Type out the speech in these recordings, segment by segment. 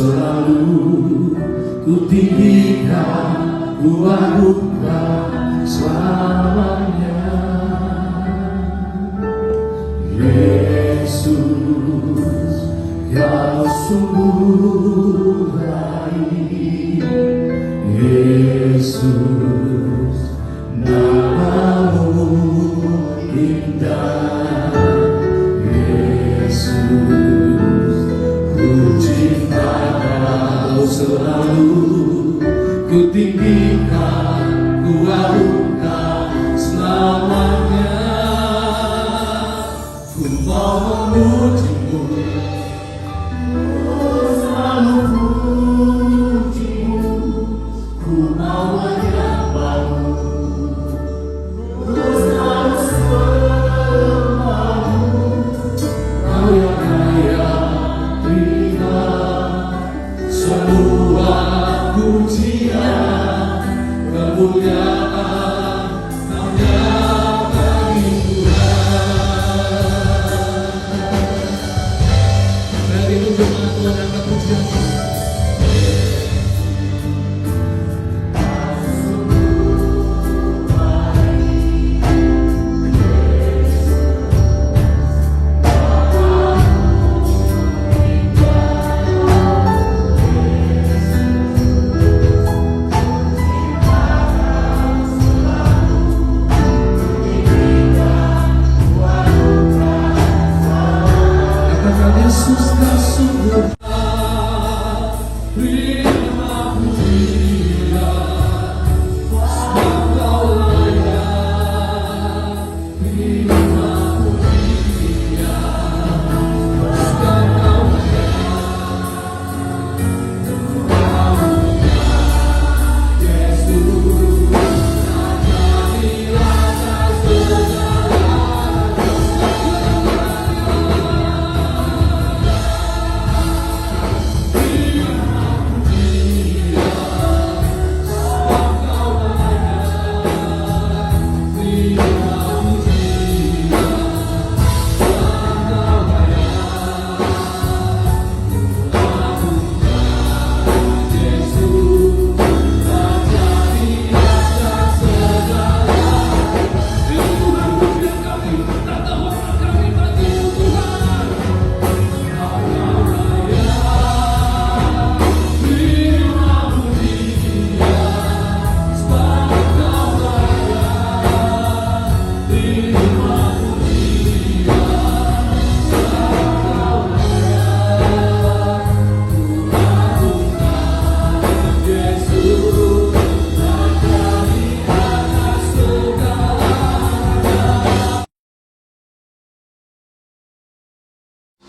selalu ku tinggikan, ku agungkan selamanya. Yesus, Kau sungguh baik. Yesus, namamu indah. Yesus, ku cinta Kau selalu, ku tinggikan, ku agungkan selamanya. Ku mau memujimu, selalu memujimu. Ku mau menyembahmu, selalu sembahmu. Kau yang kaya, terima semua pujian, kemuliaan hanya bagi Tuhan. Dari itu jemaat Tuhan angkat pujian. Yesus Kau sungguh terima pujian, Kau layak terima pujian, Kau layak. Yesus, jadilah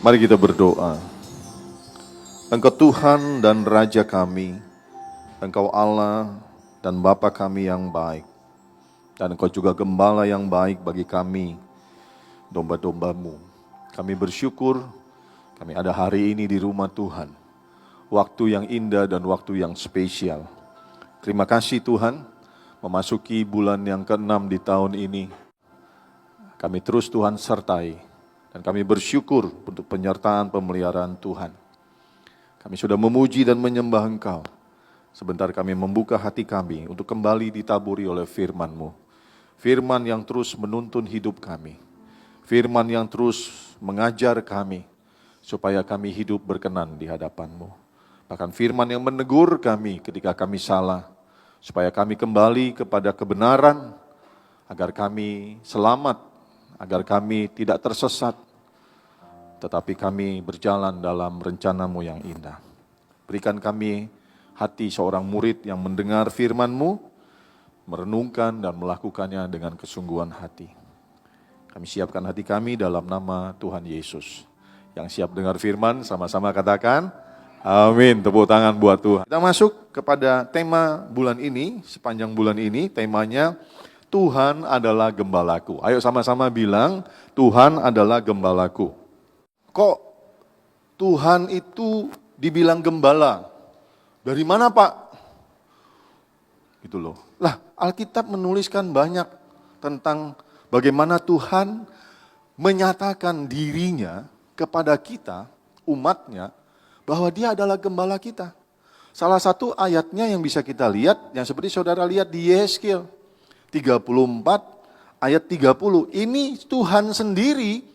Mari kita berdoa. Engkau Tuhan dan Raja kami, Engkau Allah dan Bapa kami yang baik, dan Engkau juga Gembala yang baik bagi kami, domba-dombamu. Kami bersyukur kami ada hari ini di rumah Tuhan, waktu yang indah dan waktu yang spesial. Terima kasih Tuhan, memasuki bulan yang ke-6 di tahun ini, kami terus Tuhan sertai. Dan kami bersyukur untuk penyertaan pemeliharaan Tuhan. Kami sudah memuji dan menyembah Engkau. Sebentar kami membuka hati kami untuk kembali ditaburi oleh firman-Mu. Firman yang terus menuntun hidup kami. Firman yang terus mengajar kami, supaya kami hidup berkenan di hadapan-Mu. Bahkan firman yang menegur kami ketika kami salah, supaya kami kembali kepada kebenaran, agar kami selamat, agar kami tidak tersesat, tetapi kami berjalan dalam rencana-Mu yang indah. Berikan kami hati seorang murid yang mendengar firman-Mu, merenungkan dan melakukannya dengan kesungguhan hati. Kami siapkan hati kami dalam nama Tuhan Yesus. Yang siap dengar firman, sama-sama katakan, amin. Tepuk tangan buat Tuhan. Kita masuk kepada tema bulan ini, sepanjang bulan ini, temanya Tuhan adalah gembalaku. Ayo sama-sama bilang, Tuhan adalah gembalaku. Kok Tuhan itu dibilang gembala? Dari mana Pak? Gitu loh. Lah, Alkitab menuliskan banyak tentang bagaimana Tuhan menyatakan dirinya kepada kita, umatnya, bahwa dia adalah gembala kita. Salah satu ayatnya yang bisa kita lihat, yang seperti saudara lihat di Yehezkiel 34 ayat 30. Ini Tuhan sendiri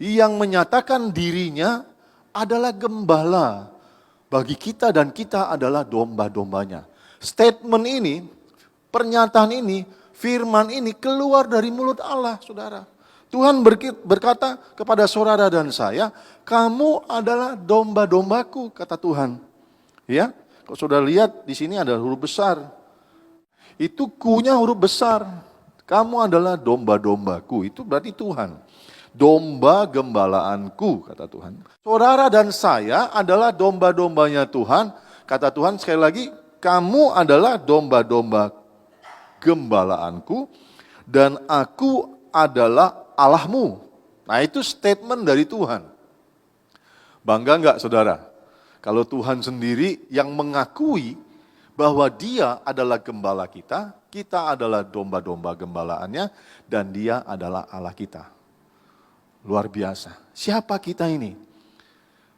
yang menyatakan dirinya adalah gembala bagi kita dan kita adalah domba-dombanya. Statement ini, pernyataan ini, firman ini keluar dari mulut Allah, saudara. Tuhan berkata kepada saudara dan saya, kamu adalah domba-dombaku, kata Tuhan. Ya, kalau saudara lihat di sini ada huruf besar. Itu ku-nya huruf besar. Kamu adalah domba-dombaku, itu berarti Tuhan. Domba gembalaanku, kata Tuhan. Saudara dan saya adalah domba-dombanya Tuhan. Kata Tuhan sekali lagi, kamu adalah domba-domba gembalaanku dan aku adalah Allahmu. Nah itu statement dari Tuhan. Bangga enggak saudara? Kalau Tuhan sendiri yang mengakui bahwa dia adalah gembala kita adalah domba-domba gembalaannya, dan dia adalah Allah kita. Luar biasa. Siapa kita ini?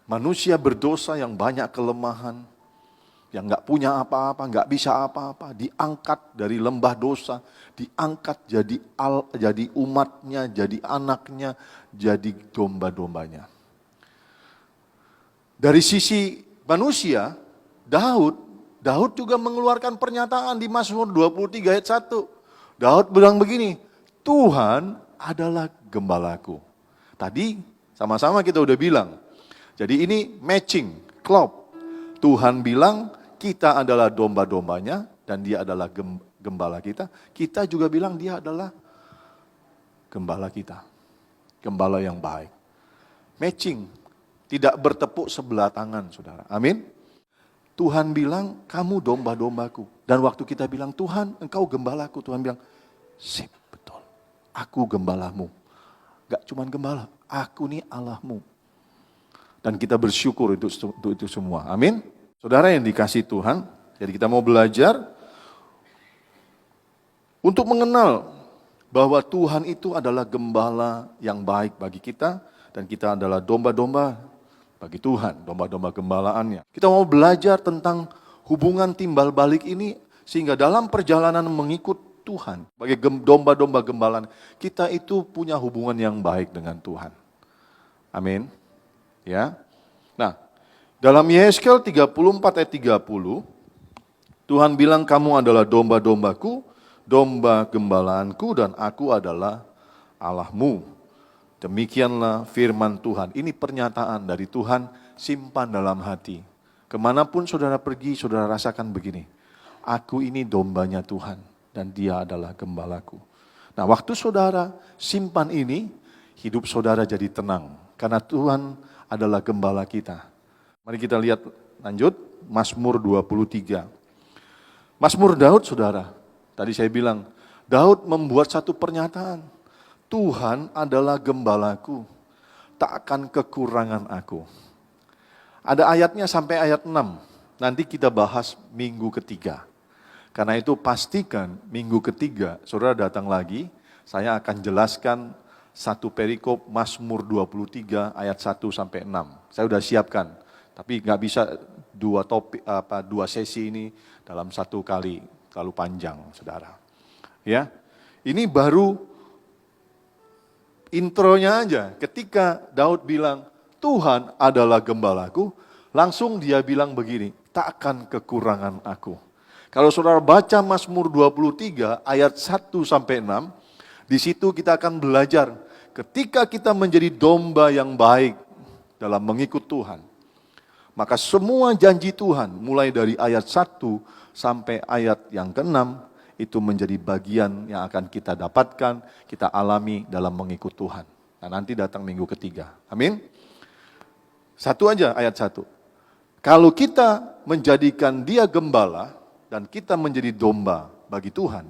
Manusia berdosa yang banyak kelemahan, yang gak punya apa-apa, gak bisa apa-apa, diangkat dari lembah dosa, diangkat jadi umatnya, jadi anaknya, jadi domba-dombanya. Dari sisi manusia, Daud juga mengeluarkan pernyataan di Mazmur 23 ayat 1. Daud bilang begini, Tuhan adalah gembalaku. Tadi sama-sama kita udah bilang. Jadi ini matching, klop. Tuhan bilang kita adalah domba-dombanya dan dia adalah gembala kita. Kita juga bilang dia adalah gembala kita. Gembala yang baik. Matching, tidak bertepuk sebelah tangan, saudara. Amin. Tuhan bilang, kamu domba-dombaku. Dan waktu kita bilang, Tuhan, engkau gembalaku. Tuhan bilang, sip, betul. Aku gembalamu. Gak cuman gembala, aku nih Allahmu. Dan kita bersyukur untuk itu semua. Amin. Saudara yang dikasih Tuhan, jadi kita mau belajar untuk mengenal bahwa Tuhan itu adalah gembala yang baik bagi kita. Dan kita adalah domba-domba bagi Tuhan, domba-domba gembalaannya. Kita mau belajar tentang hubungan timbal balik ini sehingga dalam perjalanan mengikut Tuhan, sebagai domba-domba gembalaan, kita itu punya hubungan yang baik dengan Tuhan. Amin. Ya. Nah, dalam Yehezkiel 34 ayat 30, Tuhan bilang kamu adalah domba-dombaku, domba gembalaanku dan aku adalah Allahmu. Demikianlah firman Tuhan. Ini pernyataan dari Tuhan, simpan dalam hati. Kemanapun saudara pergi, saudara rasakan begini. Aku ini dombanya Tuhan dan dia adalah gembalaku. Nah waktu saudara simpan ini, hidup saudara jadi tenang. Karena Tuhan adalah gembala kita. Mari kita lihat lanjut, Mazmur 23. Mazmur Daud saudara, tadi saya bilang, Daud membuat satu pernyataan. Tuhan adalah gembalaku, tak akan kekurangan aku. Ada ayatnya sampai ayat 6, nanti kita bahas minggu ketiga. Karena itu pastikan minggu ketiga, saudara datang lagi, saya akan jelaskan satu perikop Mazmur 23 ayat 1 sampai 6. Saya sudah siapkan, tapi nggak bisa dua sesi ini dalam satu kali, terlalu panjang saudara. Ya, ini baru intronya aja, ketika Daud bilang, Tuhan adalah gembalaku, langsung dia bilang begini, tak akan kekurangan aku. Kalau saudara baca Mazmur 23 ayat 1 sampai 6, di situ kita akan belajar, ketika kita menjadi domba yang baik dalam mengikut Tuhan, maka semua janji Tuhan, mulai dari ayat 1 sampai ayat yang ke-6, itu menjadi bagian yang akan kita dapatkan, kita alami dalam mengikut Tuhan. Nah nanti datang minggu ketiga. Amin. Satu aja ayat 1. Kalau kita menjadikan dia gembala dan kita menjadi domba bagi Tuhan.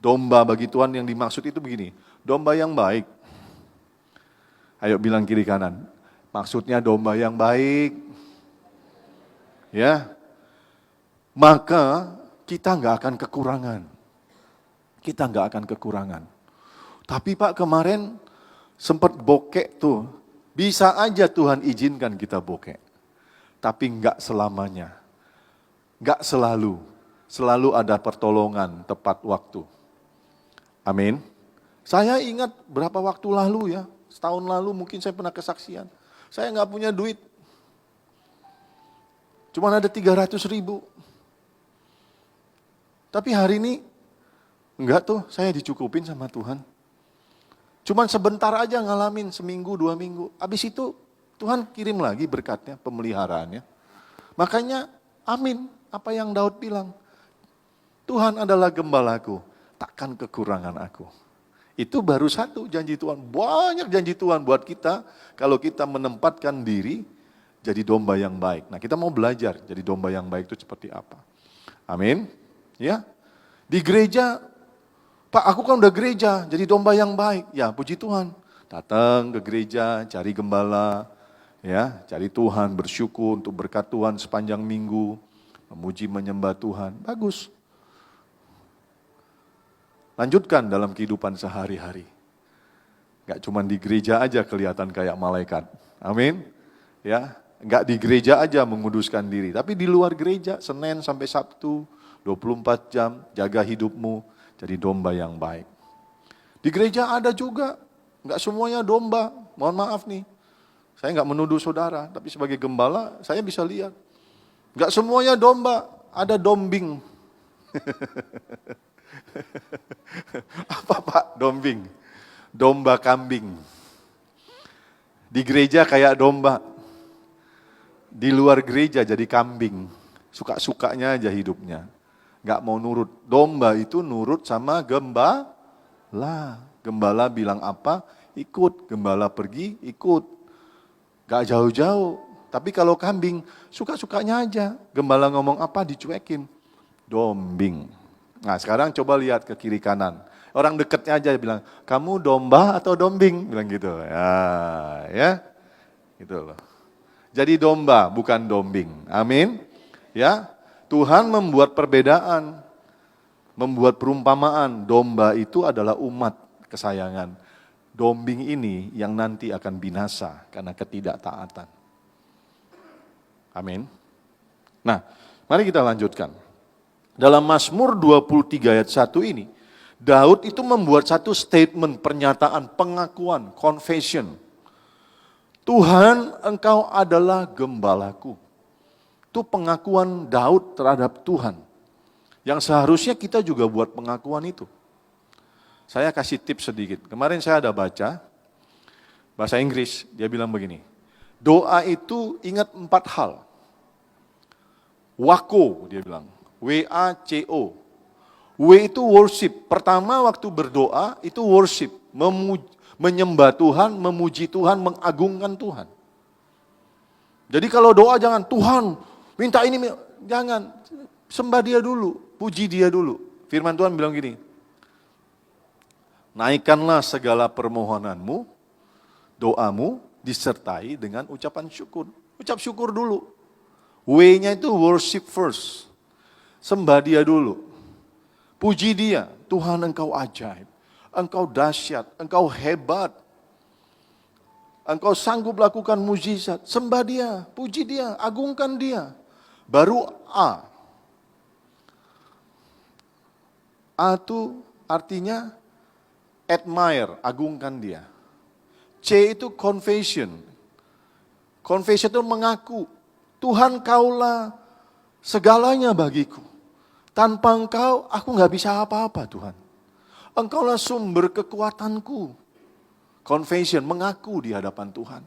Domba bagi Tuhan yang dimaksud itu begini, domba yang baik. Ayo bilang kiri kanan. Maksudnya domba yang baik. Ya. Maka kita nggak akan kekurangan. Kita nggak akan kekurangan. Tapi Pak kemarin sempat bokek tuh. Bisa aja Tuhan izinkan kita bokek. Tapi enggak selamanya. Enggak selalu. Selalu ada pertolongan tepat waktu. Amin. Saya ingat berapa waktu lalu ya, setahun lalu mungkin saya pernah kesaksian. Saya enggak punya duit. Cuma ada 300.000. Tapi hari ini, enggak tuh, saya dicukupin sama Tuhan. Cuman sebentar aja ngalamin, seminggu, 2 minggu. Habis itu Tuhan kirim lagi berkatnya, pemeliharaannya. Makanya, amin, apa yang Daud bilang. Tuhan adalah gembalaku, takkan kekurangan aku. Itu baru satu janji Tuhan. Banyak janji Tuhan buat kita, kalau kita menempatkan diri jadi domba yang baik. Nah, kita mau belajar jadi domba yang baik itu seperti apa. Amin. Ya. Di gereja, Pak, aku kan udah gereja, jadi domba yang baik. Ya, puji Tuhan. Datang ke gereja, cari gembala, ya, cari Tuhan, bersyukur untuk berkat Tuhan sepanjang minggu, memuji menyembah Tuhan. Bagus. Lanjutkan dalam kehidupan sehari-hari. Gak cuma di gereja aja kelihatan kayak malaikat. Amin. Ya, gak di gereja aja menguduskan diri, tapi di luar gereja, Senin sampai Sabtu, 24 jam, jaga hidupmu, jadi domba yang baik. Di gereja ada juga, gak semuanya domba, mohon maaf nih. Saya gak menuduh saudara, tapi sebagai gembala, saya bisa lihat. Gak semuanya domba, ada dombing. Apa Pak dombing? Domba kambing. Di gereja kayak domba. Di luar gereja jadi kambing. Suka-sukanya aja hidupnya. Gak mau nurut. Domba itu nurut sama gembala. Gembala bilang apa, ikut. Gembala pergi, ikut. Gak jauh-jauh. Tapi kalau kambing, suka-sukanya aja. Gembala ngomong apa, dicuekin. Dombing. Nah sekarang coba lihat ke kiri kanan. Orang dekatnya aja bilang, kamu domba atau dombing? Bilang gitu. Ya, gitu loh. Jadi domba bukan dombing. Amin. Ya, Tuhan membuat perbedaan, membuat perumpamaan. Domba itu adalah umat kesayangan. Dombing ini yang nanti akan binasa karena ketidaktaatan. Amin. Nah, mari kita lanjutkan. Dalam Mazmur 23 ayat 1 ini, Daud itu membuat satu statement, pernyataan, pengakuan, confession. Tuhan, engkau adalah gembalaku. Itu pengakuan Daud terhadap Tuhan. Yang seharusnya kita juga buat pengakuan itu. Saya kasih tips sedikit. Kemarin saya ada baca, bahasa Inggris, dia bilang begini. Doa itu ingat 4 hal. Wako, dia bilang. W-A-C-O. W itu worship. Pertama waktu berdoa itu worship. Menyembah Tuhan, memuji Tuhan, mengagungkan Tuhan. Jadi kalau doa jangan, Tuhan minta ini, jangan. Sembah dia dulu, puji dia dulu. Firman Tuhan bilang gini, naikkanlah segala permohonanmu, doamu disertai dengan ucapan syukur. Ucap syukur dulu. W-nya itu worship first. Sembah dia dulu. Puji dia. Tuhan engkau ajaib. Engkau dahsyat. Engkau hebat. Engkau sanggup lakukan mujizat. Sembah dia. Puji dia. Agungkan dia. Baru A. A itu artinya admire. Agungkan dia. C itu confession. Confession itu mengaku. Tuhan kaulah segalanya bagiku. Tanpa engkau, aku gak bisa apa-apa Tuhan. Engkaulah sumber kekuatanku. Confession, mengaku di hadapan Tuhan.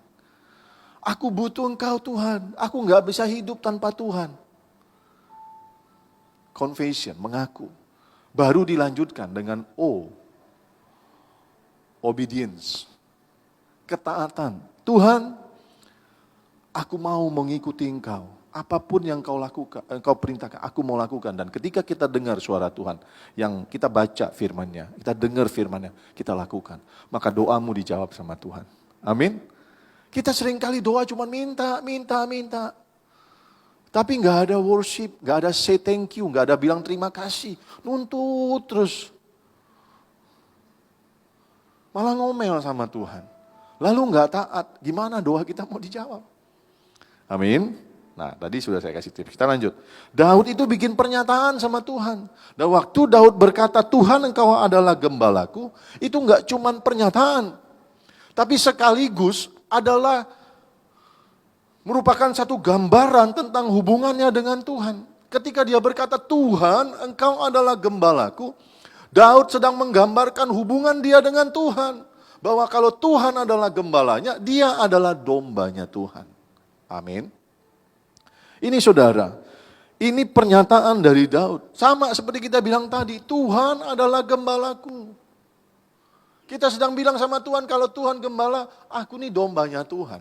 Aku butuh engkau Tuhan. Aku gak bisa hidup tanpa Tuhan. Confession, mengaku. Baru dilanjutkan dengan O. Obedience. Ketaatan. Tuhan, aku mau mengikuti engkau. Apapun yang kau lakukan, engkau perintahkan, aku mau lakukan. Dan ketika kita dengar suara Tuhan, yang kita baca firman-Nya, kita dengar firman-Nya, kita lakukan. Maka doamu dijawab sama Tuhan. Amin. Kita seringkali doa cuma minta. Tapi gak ada worship, gak ada say thank you, gak ada bilang terima kasih. Nuntut terus. Malah ngomel sama Tuhan. Lalu gak taat, gimana doa kita mau dijawab? Amin. Nah, tadi sudah saya kasih tips. Kita lanjut. Daud itu bikin pernyataan sama Tuhan. Dan waktu Daud berkata, Tuhan engkau adalah gembalaku, itu enggak cuman pernyataan. Tapi sekaligus adalah merupakan satu gambaran tentang hubungannya dengan Tuhan. Ketika dia berkata, Tuhan engkau adalah gembalaku, Daud sedang menggambarkan hubungan dia dengan Tuhan. Bahwa kalau Tuhan adalah gembalanya, dia adalah dombanya Tuhan. Amin. Ini saudara, ini pernyataan dari Daud. Sama seperti kita bilang tadi, Tuhan adalah gembalaku. Kita sedang bilang sama Tuhan, kalau Tuhan gembala, aku nih dombanya Tuhan.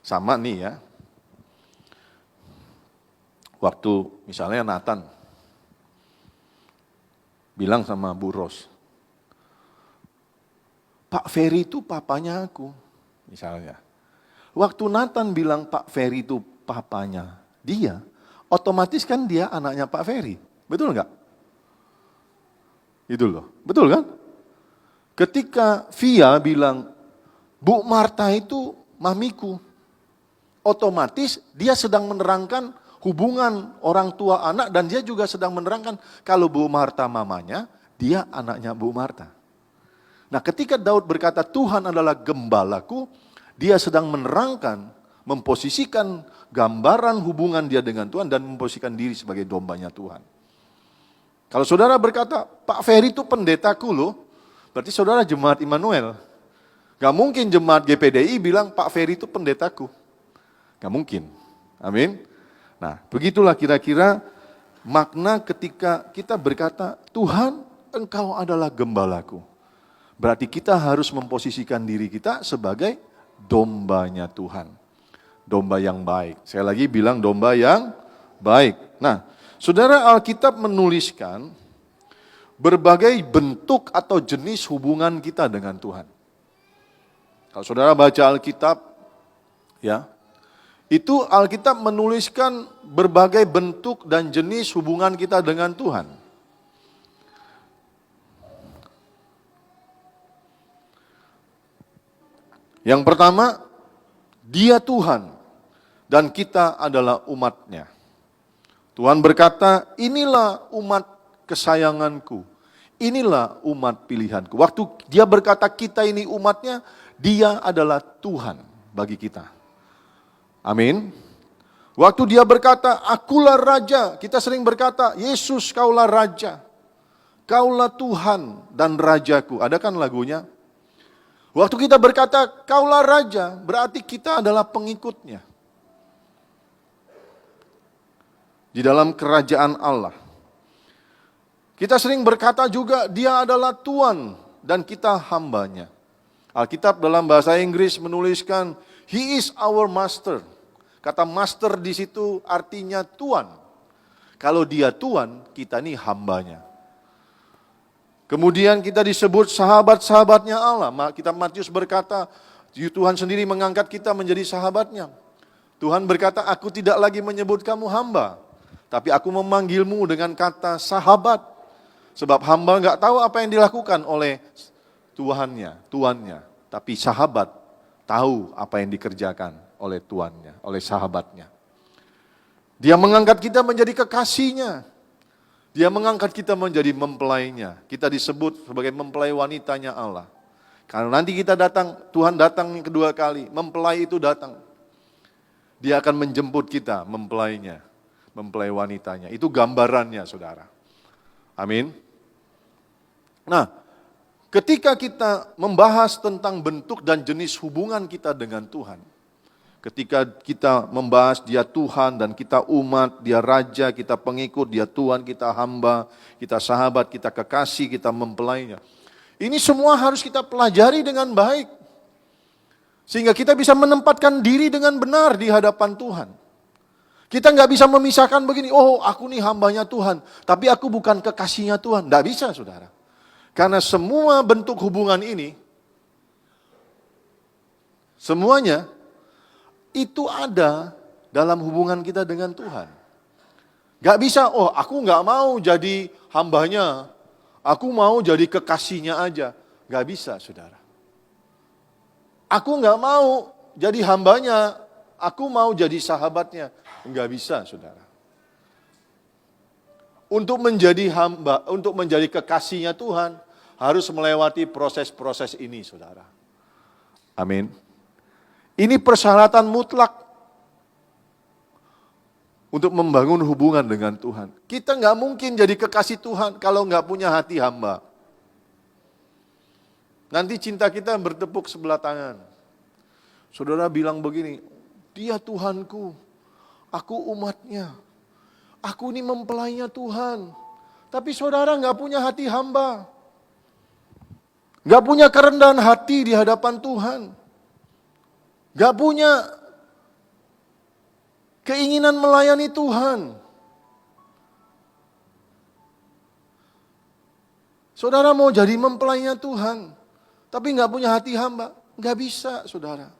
Sama nih ya. Waktu misalnya Nathan bilang sama Bu Ros, Pak Ferry itu papanya aku, misalnya. Waktu Nathan bilang Pak Ferry itu papanya dia, otomatis kan dia anaknya Pak Ferry. Betul enggak? Itu loh, betul kan? Ketika Via bilang, Bu Marta itu mamiku, otomatis dia sedang menerangkan hubungan orang tua anak dan dia juga sedang menerangkan kalau Bu Marta mamanya, dia anaknya Bu Marta. Nah ketika Daud berkata Tuhan adalah gembalaku, dia sedang menerangkan, memposisikan gambaran hubungan dia dengan Tuhan dan memposisikan diri sebagai dombanya Tuhan. Kalau saudara berkata, Pak Ferry itu pendetaku loh, berarti saudara jemaat Immanuel. Gak mungkin jemaat GPDI bilang Pak Ferry itu pendetaku. Gak mungkin. Amin. Nah begitulah kira-kira makna ketika kita berkata, Tuhan engkau adalah gembalaku. Berarti kita harus memposisikan diri kita sebagai dombanya Tuhan. Domba yang baik. Saya lagi bilang domba yang baik. Nah, saudara, Alkitab menuliskan berbagai bentuk atau jenis hubungan kita dengan Tuhan. Kalau saudara baca Alkitab, ya, itu Alkitab menuliskan berbagai bentuk dan jenis hubungan kita dengan Tuhan. Yang pertama, Dia Tuhan dan kita adalah umat-Nya. Tuhan berkata, inilah umat kesayanganku, inilah umat pilihanku. Waktu Dia berkata kita ini umat-Nya, Dia adalah Tuhan bagi kita. Amin. Waktu Dia berkata, akulah Raja, kita sering berkata, Yesus kaulah Raja, kaulah Tuhan dan Rajaku. Ada kan lagunya? Waktu kita berkata, kaulah Raja, berarti kita adalah pengikutnya. Di dalam kerajaan Allah. Kita sering berkata juga, dia adalah Tuhan dan kita hambanya. Alkitab dalam bahasa Inggris menuliskan, He is our master. Kata master di situ artinya Tuhan. Kalau dia Tuhan, kita ini hambanya. Kemudian kita disebut sahabat-sahabatnya Allah. Kitab Matius berkata, Tuhan sendiri mengangkat kita menjadi sahabatnya. Tuhan berkata, aku tidak lagi menyebut kamu hamba, tapi aku memanggilmu dengan kata sahabat. Sebab hamba enggak tahu apa yang dilakukan oleh tuannya. Tapi sahabat tahu apa yang dikerjakan oleh tuannya, oleh sahabatnya. Dia mengangkat kita menjadi kekasihnya. Dia mengangkat kita menjadi mempelainya. Kita disebut sebagai mempelai wanitanya Allah. Karena nanti kita datang, Tuhan datang yang kedua kali, mempelai itu datang. Dia akan menjemput kita, mempelainya, mempelai wanitanya. Itu gambarannya, saudara. Amin. Nah, ketika kita membahas tentang bentuk dan jenis hubungan kita dengan Tuhan, ketika kita membahas dia Tuhan dan kita umat, dia Raja, kita pengikut, dia Tuhan, kita hamba, kita sahabat, kita kekasih, kita mempelainya. Ini semua harus kita pelajari dengan baik. Sehingga kita bisa menempatkan diri dengan benar di hadapan Tuhan. Kita nggak bisa memisahkan begini, oh aku nih hambanya Tuhan, tapi aku bukan kekasihnya Tuhan. Nggak bisa, saudara. Karena semua bentuk hubungan ini, semuanya itu ada dalam hubungan kita dengan Tuhan. Gak bisa, oh aku gak mau jadi hambanya, aku mau jadi kekasihnya aja. Gak bisa, saudara. Aku gak mau jadi hambanya, Aku mau jadi sahabatnya. Enggak bisa, saudara. Untuk menjadi hamba, untuk menjadi kekasihnya Tuhan, harus melewati proses-proses ini, saudara. Amin. Ini persyaratan mutlak untuk membangun hubungan dengan Tuhan. Kita nggak mungkin jadi kekasih Tuhan kalau nggak punya hati hamba. Nanti cinta kita bertepuk sebelah tangan. Saudara bilang begini, dia Tuhanku, aku umatnya, aku ini mempelainya Tuhan. Tapi saudara nggak punya hati hamba. Nggak punya kerendahan hati di hadapan Tuhan. Nggak punya keinginan melayani Tuhan. Saudara mau jadi mempelainya Tuhan, tapi nggak punya hati hamba, nggak bisa, saudara.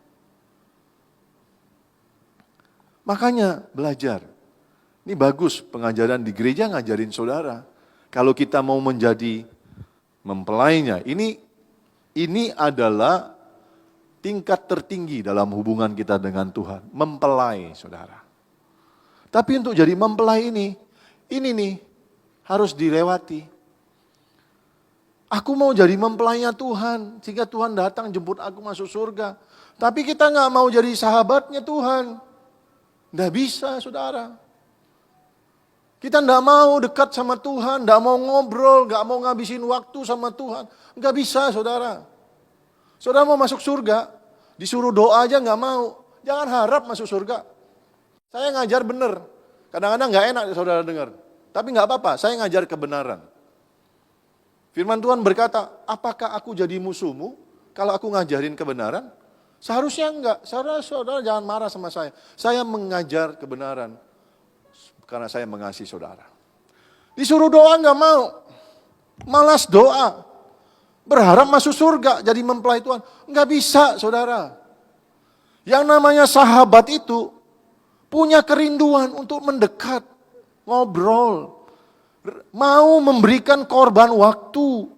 Makanya belajar. Ini bagus pengajaran di gereja ngajarin saudara. Kalau kita mau menjadi mempelainya, ini adalah tingkat tertinggi dalam hubungan kita dengan Tuhan. Mempelai, saudara. Tapi untuk jadi mempelai ini nih harus dilewati. Aku mau jadi mempelainya Tuhan, sehingga Tuhan datang jemput aku masuk surga. Tapi kita nggak mau jadi sahabatnya Tuhan. Nggak bisa, saudara. Kita nggak mau dekat sama Tuhan, nggak mau ngobrol, nggak mau ngabisin waktu sama Tuhan. Nggak bisa, saudara. Saudara mau masuk surga, disuruh doa aja nggak mau. Jangan harap masuk surga. Saya ngajar benar. Kadang-kadang nggak enak saudara dengar. Tapi nggak apa-apa, saya ngajar kebenaran. Firman Tuhan berkata, apakah aku jadi musuhmu kalau aku ngajarin kebenaran? Seharusnya enggak. Saudara jangan marah sama saya. Saya mengajar kebenaran karena saya mengasihi saudara. Disuruh doa enggak mau. Malas doa. Berharap masuk surga jadi mempelai Tuhan. Enggak bisa, saudara. Yang namanya sahabat itu punya kerinduan untuk mendekat, ngobrol, mau memberikan korban waktu.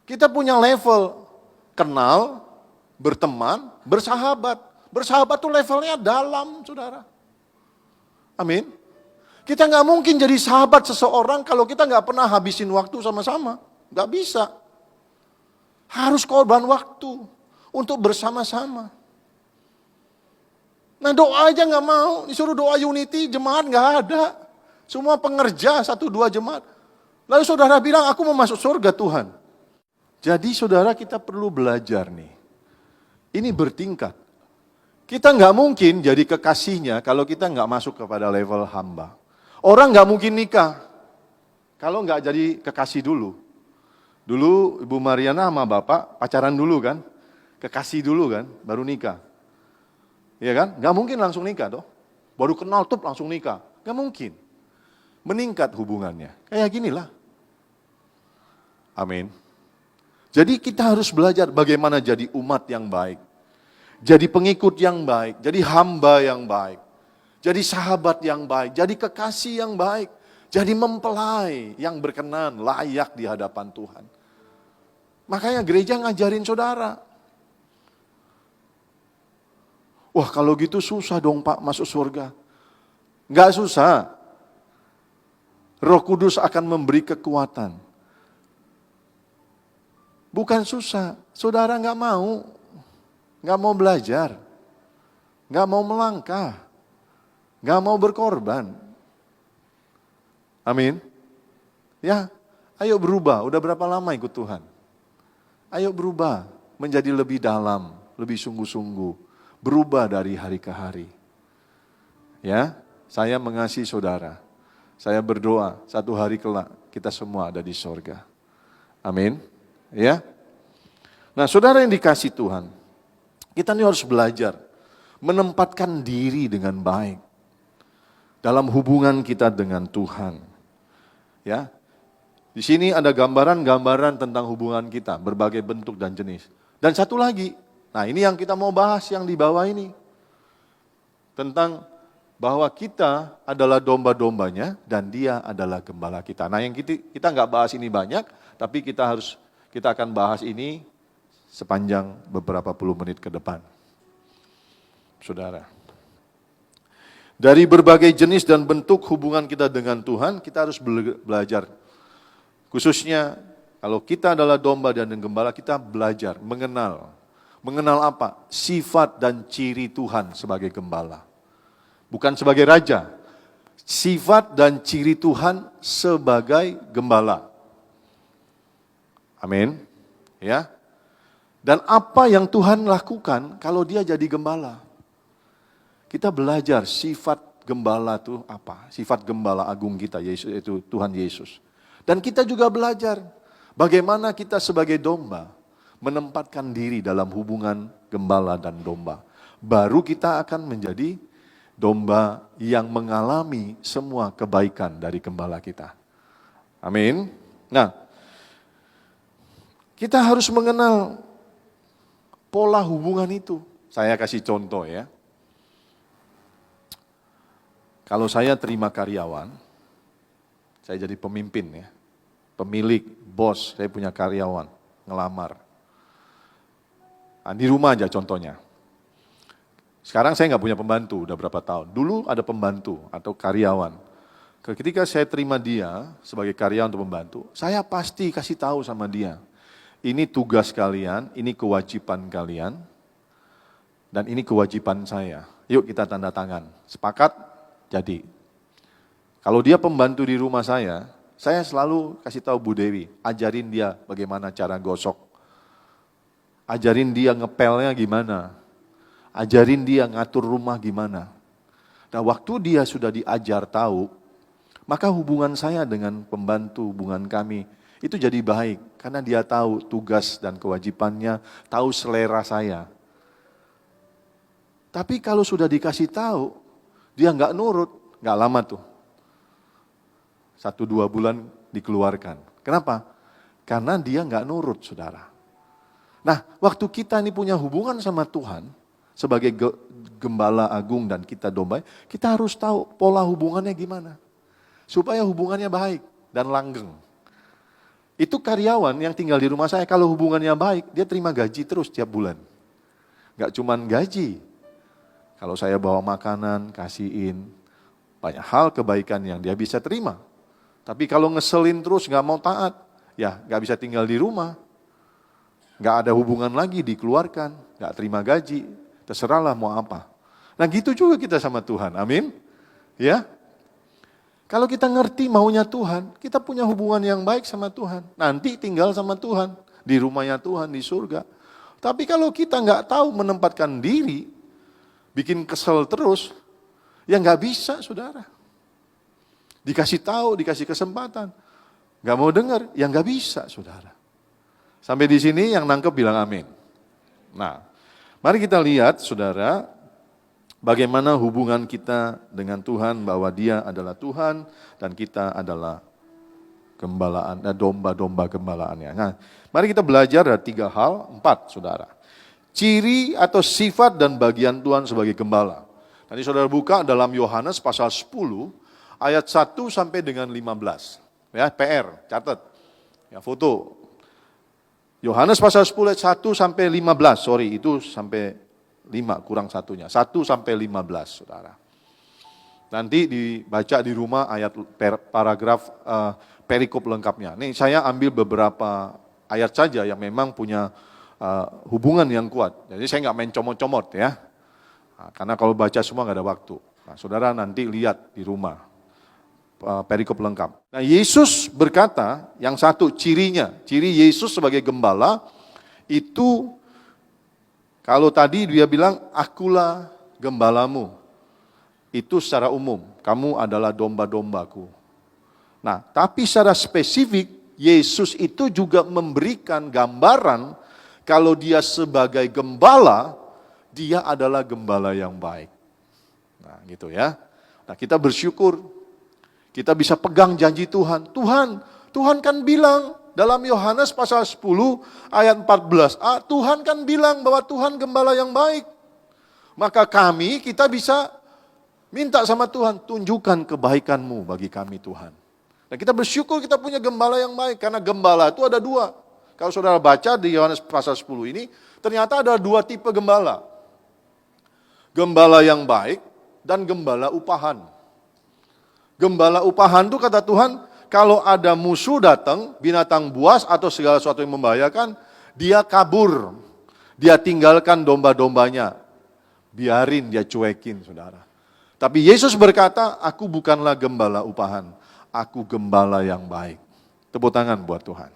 Kita punya level kenal, berteman, bersahabat. Bersahabat tuh levelnya dalam, saudara. Amin. Kita nggak mungkin jadi sahabat seseorang kalau kita nggak pernah habisin waktu sama-sama. Nggak bisa. Harus korban waktu untuk bersama-sama. Nah doa aja nggak mau, disuruh doa unity, jemaat nggak ada. Semua pengerja 1-2 jemaat. Lalu saudara bilang, aku mau masuk surga Tuhan. Jadi saudara kita perlu belajar nih. Ini bertingkat. Kita nggak mungkin jadi kekasihnya kalau kita nggak masuk kepada level hamba. Orang nggak mungkin nikah kalau nggak jadi kekasih dulu. Dulu Ibu Mariana sama Bapak pacaran dulu kan, kekasih dulu kan, baru nikah. Iya kan? Nggak mungkin langsung nikah toh. Baru kenal tuh langsung nikah. Nggak mungkin. Meningkat hubungannya. Kayak ginilah. Amin. Jadi kita harus belajar bagaimana jadi umat yang baik. Jadi pengikut yang baik, jadi hamba yang baik. Jadi sahabat yang baik, jadi kekasih yang baik. Jadi mempelai yang berkenan, layak di hadapan Tuhan. Makanya gereja ngajarin saudara. Wah kalau gitu susah dong Pak masuk surga. Enggak susah. Roh Kudus akan memberi kekuatan. Bukan susah, saudara nggak mau belajar, nggak mau melangkah, nggak mau berkorban. Amin. Ya, ayo berubah. Udah berapa lama ikut Tuhan? Ayo berubah, menjadi lebih dalam, lebih sungguh-sungguh, berubah dari hari ke hari. Ya, saya mengasihi saudara. Saya berdoa satu hari kelak kita semua ada di sorga. Amin. Ya. Nah, saudara yang dikasih Tuhan, kita ini harus belajar menempatkan diri dengan baik dalam hubungan kita dengan Tuhan. Ya. Di sini ada gambaran-gambaran tentang hubungan kita, berbagai bentuk dan jenis. Dan satu lagi, nah ini yang kita mau bahas yang di bawah ini. Tentang bahwa kita adalah domba-dombanya dan dia adalah gembala kita. Nah yang kita nggak bahas ini banyak, tapi kita akan bahas ini sepanjang beberapa puluh menit ke depan. saudara. Dari berbagai jenis dan bentuk hubungan kita dengan Tuhan, kita harus belajar. Khususnya kalau kita adalah domba dan gembala, kita belajar mengenal. Mengenal apa? Sifat dan ciri Tuhan sebagai gembala. Bukan sebagai raja. Sifat dan ciri Tuhan sebagai gembala. Amin. Ya. Dan apa yang Tuhan lakukan kalau dia jadi gembala? Kita belajar sifat gembala itu apa? Sifat gembala agung kita, yaitu Tuhan Yesus. Dan kita juga belajar bagaimana kita sebagai domba menempatkan diri dalam hubungan gembala dan domba. Baru kita akan menjadi domba yang mengalami semua kebaikan dari gembala kita. Amin. Nah, kita harus mengenal pola hubungan itu. Saya kasih contoh ya. Kalau saya terima karyawan, saya jadi pemimpin ya. Pemilik, bos, saya punya karyawan, ngelamar. Nah, di rumah aja contohnya. Sekarang saya nggak punya pembantu, udah berapa tahun. Dulu ada pembantu atau karyawan. Ketika saya terima dia sebagai karyawan atau pembantu, saya pasti kasih tahu sama dia. Ini tugas kalian, ini kewajiban kalian, dan ini kewajiban saya. Yuk kita tanda tangan. Sepakat? Jadi. Kalau dia pembantu di rumah saya selalu kasih tahu Bu Dewi, ajarin dia bagaimana cara gosok. Ajarin dia ngepelnya gimana. Ajarin dia ngatur rumah gimana. Nah, waktu dia sudah diajar tahu, maka hubungan saya dengan pembantu, hubungan kami, itu jadi baik, karena dia tahu tugas dan kewajibannya, tahu selera saya. Tapi kalau sudah dikasih tahu, dia nggak nurut, nggak lama tuh. 1-2 bulan dikeluarkan. Kenapa? Karena dia nggak nurut, saudara. Nah, waktu kita ini punya hubungan sama Tuhan, sebagai gembala agung dan kita domba, kita harus tahu pola hubungannya gimana. Supaya hubungannya baik dan langgeng. Itu karyawan yang tinggal di rumah saya, kalau hubungannya baik, dia terima gaji terus tiap bulan. Gak cuman gaji. Kalau saya bawa makanan, kasihin, banyak hal kebaikan yang dia bisa terima. Tapi kalau ngeselin terus, gak mau taat, ya gak bisa tinggal di rumah. Gak ada hubungan lagi, dikeluarkan, gak terima gaji, terserahlah mau apa. Nah gitu juga kita sama Tuhan, amin. Ya. Kalau kita ngerti maunya Tuhan, kita punya hubungan yang baik sama Tuhan. Nanti tinggal sama Tuhan, di rumahnya Tuhan, di surga. Tapi kalau kita nggak tahu menempatkan diri, bikin kesel terus, ya nggak bisa, saudara. Dikasih tahu, dikasih kesempatan, nggak mau dengar, ya nggak bisa, saudara. Sampai di sini yang nangkep bilang amin. Nah, mari kita lihat, saudara, bagaimana hubungan kita dengan Tuhan, bahwa Dia adalah Tuhan dan kita adalah domba-domba gembalaannya. Nah, mari kita belajar dari 3 hal, 4 saudara. Ciri atau sifat dan bagian Tuhan sebagai gembala. Nanti saudara buka dalam Yohanes pasal 10 ayat 1 sampai dengan 15. Ya, PR, catat. Ya, foto. Yohanes pasal 10 ayat 1 sampai 15, itu sampai 5 kurang satunya, 1 sampai 15 saudara. Nanti dibaca di rumah ayat paragraf perikop lengkapnya. Nih saya ambil beberapa ayat saja yang memang punya hubungan yang kuat. Jadi saya nggak main comot-comot ya. Nah, karena kalau baca semua nggak ada waktu. Nah, saudara nanti lihat di rumah perikop lengkap. Nah, Yesus berkata, yang satu cirinya, ciri Yesus sebagai gembala itu, kalau tadi dia bilang, akulah gembalamu. Itu secara umum, kamu adalah domba-dombaku. Nah, tapi secara spesifik, Yesus itu juga memberikan gambaran, kalau dia sebagai gembala, dia adalah gembala yang baik. Nah, gitu ya. Nah, kita bersyukur, kita bisa pegang janji Tuhan. Tuhan kan bilang, dalam Yohanes pasal 10 ayat 14a, Tuhan kan bilang bahwa Tuhan gembala yang baik. Maka kita bisa minta sama Tuhan, tunjukkan kebaikan-Mu bagi kami Tuhan. Dan kita bersyukur kita punya gembala yang baik, karena gembala itu ada 2. Kalau saudara baca di Yohanes pasal 10 ini, ternyata ada 2 tipe gembala. Gembala yang baik dan gembala upahan. Gembala upahan itu kata Tuhan, kalau ada musuh datang, binatang buas atau segala sesuatu yang membahayakan, dia kabur. Dia tinggalkan domba-dombanya. Biarin dia cuekin, saudara. Tapi Yesus berkata, aku bukanlah gembala upahan. Aku gembala yang baik. Tepuk tangan buat Tuhan.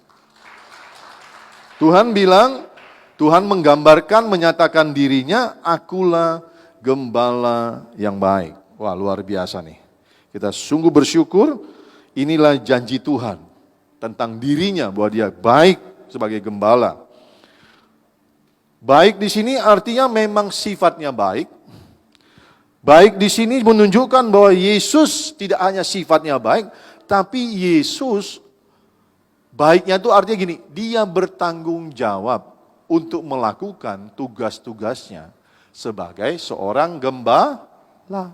Tuhan bilang, Tuhan menggambarkan, menyatakan dirinya, akulah gembala yang baik. Wah, luar biasa nih. Kita sungguh bersyukur, inilah janji Tuhan tentang dirinya bahwa dia baik sebagai gembala. Baik di sini artinya memang sifatnya baik. Baik di sini menunjukkan bahwa Yesus tidak hanya sifatnya baik, tapi Yesus baiknya itu artinya gini, dia bertanggung jawab untuk melakukan tugas-tugasnya sebagai seorang gembala.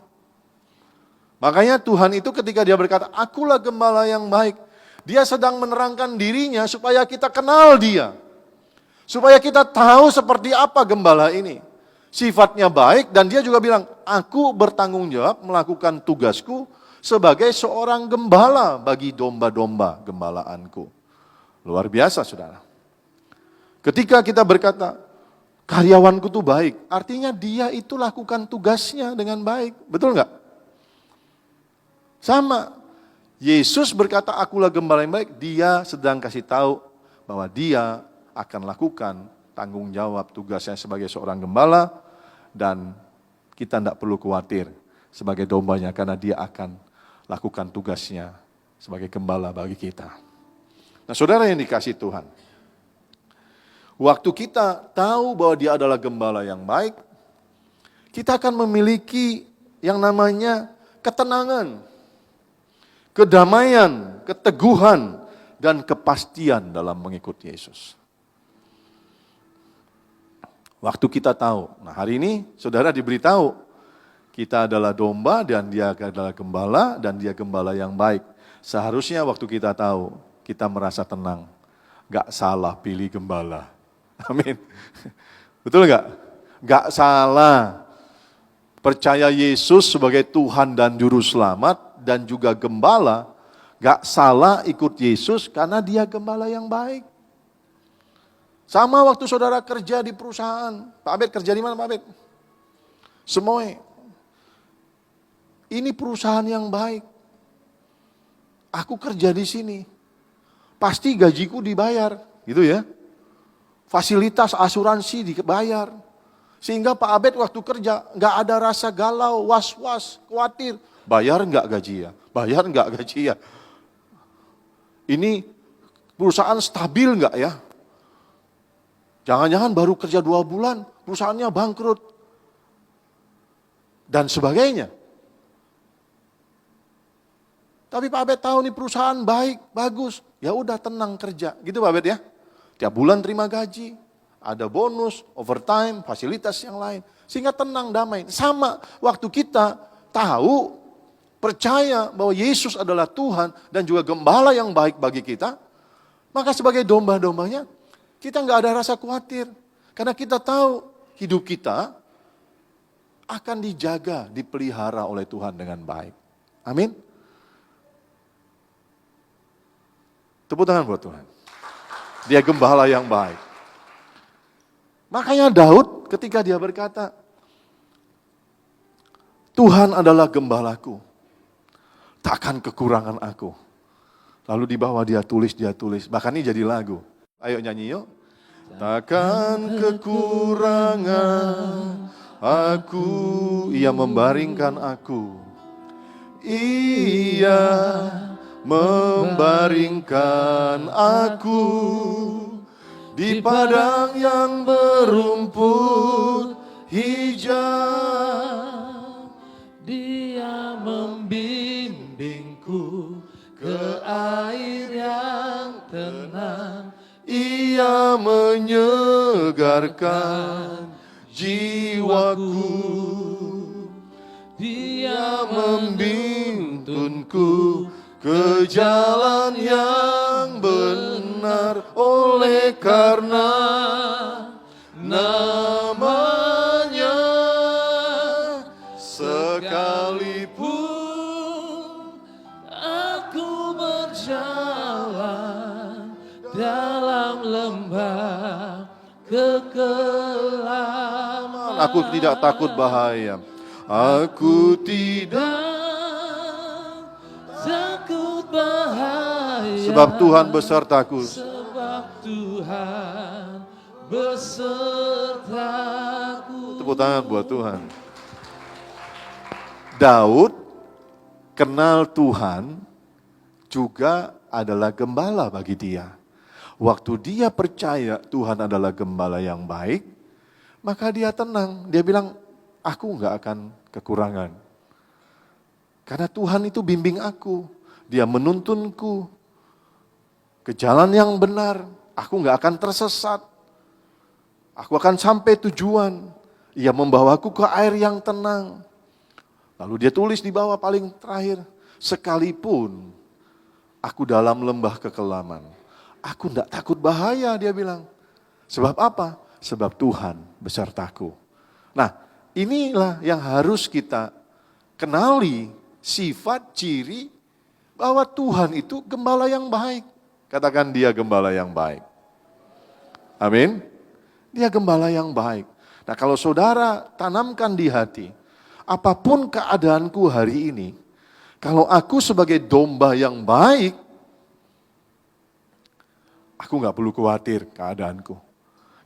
Makanya Tuhan itu ketika dia berkata, akulah gembala yang baik, dia sedang menerangkan dirinya supaya kita kenal dia. Supaya kita tahu seperti apa gembala ini. Sifatnya baik dan dia juga bilang, aku bertanggung jawab melakukan tugasku sebagai seorang gembala bagi domba-domba gembalaanku. Luar biasa, saudara. Ketika kita berkata, karyawanku tuh baik, artinya dia itu lakukan tugasnya dengan baik. Betul nggak? Sama. Yesus berkata, akulah gembala yang baik, dia sedang kasih tahu bahwa dia akan lakukan tanggung jawab tugasnya sebagai seorang gembala dan kita tidak perlu khawatir sebagai dombanya karena dia akan lakukan tugasnya sebagai gembala bagi kita. Nah, saudara yang dikasih Tuhan, waktu kita tahu bahwa dia adalah gembala yang baik, kita akan memiliki yang namanya ketenangan, kedamaian, keteguhan, dan kepastian dalam mengikut Yesus. Waktu kita tahu, nah hari ini saudara diberitahu, kita adalah domba dan dia adalah gembala dan dia gembala yang baik. Seharusnya waktu kita tahu, kita merasa tenang, gak salah pilih gembala. Amin. Betul gak? Gak salah percaya Yesus sebagai Tuhan dan Juru Selamat dan juga gembala, gak salah ikut Yesus karena dia gembala yang baik. Sama waktu saudara kerja di perusahaan. Pak Abed kerja di mana Pak Abed? Semoy. Ini perusahaan yang baik. Aku kerja di sini. Pasti gajiku dibayar, gitu ya. Fasilitas asuransi dibayar. Sehingga Pak Abed waktu kerja nggak ada rasa galau, was-was, khawatir. Bayar nggak gaji ya? Bayar nggak gaji ya? Ini perusahaan stabil nggak ya? Jangan-jangan baru kerja 2 bulan, perusahaannya bangkrut. Dan sebagainya. Tapi Pak Abed tahu nih perusahaan baik, bagus. Ya udah tenang kerja. Gitu Pak Abed ya. Tiap bulan terima gaji, ada bonus, overtime, fasilitas yang lain. Sehingga tenang, damai. Sama waktu kita tahu, percaya bahwa Yesus adalah Tuhan dan juga gembala yang baik bagi kita. Maka sebagai domba-dombanya, kita nggak ada rasa khawatir. Karena kita tahu hidup kita akan dijaga, dipelihara oleh Tuhan dengan baik. Amin. Tepuk tangan buat Tuhan. Dia gembala yang baik. Makanya Daud ketika dia berkata, Tuhan adalah gembalaku, takkan kekurangan aku. Lalu di bawah dia tulis. Bahkan ini jadi lagu. Ayo nyanyi yuk. Takkan kekurangan aku, ia membaringkan aku. Ia membaringkan aku di padang yang berumput hijau. Dia membimbingku ke air yang tenang. Ia menyegarkan jiwaku. Dia membentunku ke jalan yang benar. Oleh karena namanya Aku tidak takut bahaya. Aku tidak, takut bahaya. sebab Tuhan besertaku. Sebab Tuhan besertaku. Tepuk tangan buat Tuhan. Daud kenal Tuhan juga adalah gembala bagi dia. Waktu dia percaya Tuhan adalah gembala yang baik, maka dia tenang. Dia bilang, aku gak akan kekurangan. Karena Tuhan itu bimbing aku. Dia menuntunku ke jalan yang benar. Aku gak akan tersesat. Aku akan sampai tujuan. Ia membawaku ke air yang tenang. Lalu dia tulis di bawah paling terakhir, sekalipun aku dalam lembah kekelaman, aku tidak takut bahaya, dia bilang. Sebab apa? Sebab Tuhan besertaku. Nah, inilah yang harus kita kenali, sifat, ciri bahwa Tuhan itu gembala yang baik. Katakan dia gembala yang baik. Amin. Dia gembala yang baik. Nah, kalau saudara tanamkan di hati, apapun keadaanku hari ini, kalau aku sebagai domba yang baik, aku gak perlu khawatir keadaanku.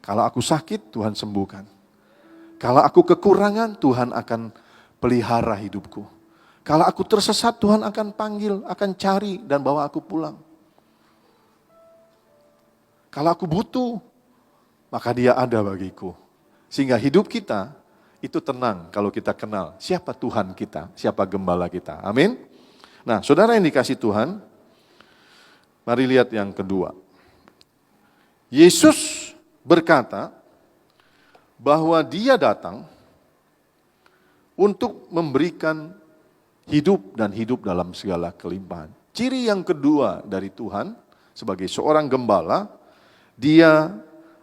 Kalau aku sakit, Tuhan sembuhkan. Kalau aku kekurangan, Tuhan akan pelihara hidupku. Kalau aku tersesat, Tuhan akan panggil, akan cari dan bawa aku pulang. Kalau aku butuh, maka dia ada bagiku. Sehingga hidup kita itu tenang kalau kita kenal siapa Tuhan kita, siapa gembala kita. Amin. Nah, saudara yang dikasih Tuhan, mari lihat yang kedua. Yesus berkata bahwa dia datang untuk memberikan hidup dan hidup dalam segala kelimpahan. Ciri yang kedua dari Tuhan sebagai seorang gembala, dia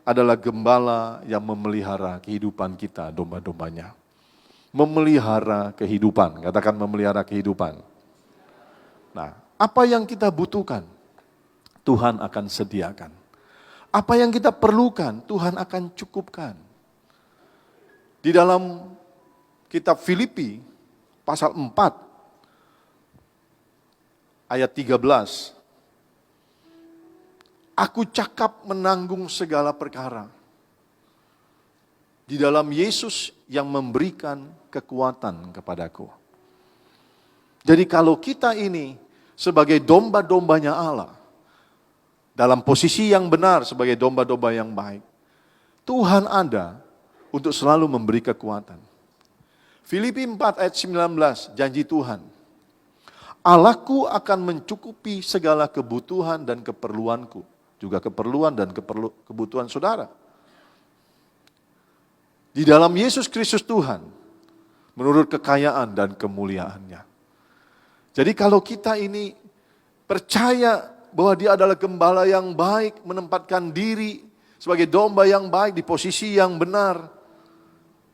adalah gembala yang memelihara kehidupan kita, domba-dombanya. Memelihara kehidupan, katakan memelihara kehidupan. Nah, apa yang kita butuhkan, Tuhan akan sediakan. Apa yang kita perlukan, Tuhan akan cukupkan. Di dalam kitab Filipi, pasal 4, ayat 13, aku cakap menanggung segala perkara di dalam Yesus yang memberikan kekuatan kepadaku. Jadi kalau kita ini sebagai domba-dombanya Allah, dalam posisi yang benar sebagai domba-domba yang baik, Tuhan ada untuk selalu memberi kekuatan. Filipi 4 ayat 19, janji Tuhan. Allahku akan mencukupi segala kebutuhan dan keperluanku. Juga keperluan dan kebutuhan saudara. Di dalam Yesus Kristus Tuhan, menurut kekayaan dan kemuliaannya. Jadi kalau kita ini percaya bahwa dia adalah gembala yang baik, menempatkan diri sebagai domba yang baik di posisi yang benar,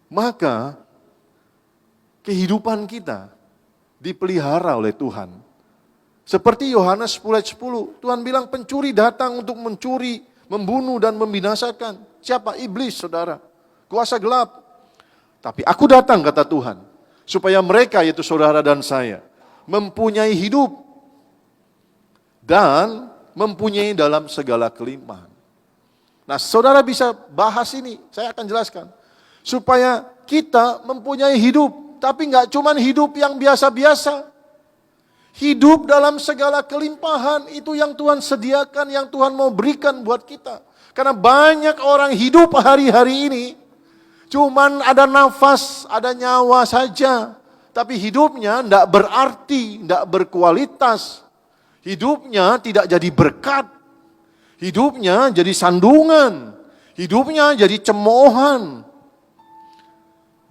maka kehidupan kita dipelihara oleh Tuhan. Seperti Yohanes 10 ayat 10, Tuhan bilang pencuri datang untuk mencuri, membunuh dan membinasakan. Siapa? Iblis, saudara. Kuasa gelap. Tapi aku datang, kata Tuhan, supaya mereka, yaitu saudara dan saya, mempunyai hidup dan mempunyai dalam segala kelimpahan. Nah, saudara bisa bahas ini, saya akan jelaskan. Supaya kita mempunyai hidup, tapi nggak cuma hidup yang biasa-biasa. Hidup dalam segala kelimpahan itu yang Tuhan sediakan, yang Tuhan mau berikan buat kita. Karena banyak orang hidup hari-hari ini cuman ada nafas, ada nyawa saja. Tapi hidupnya tidak berarti, tidak berkualitas. Hidupnya tidak jadi berkat. Hidupnya jadi sandungan. Hidupnya jadi cemoohan.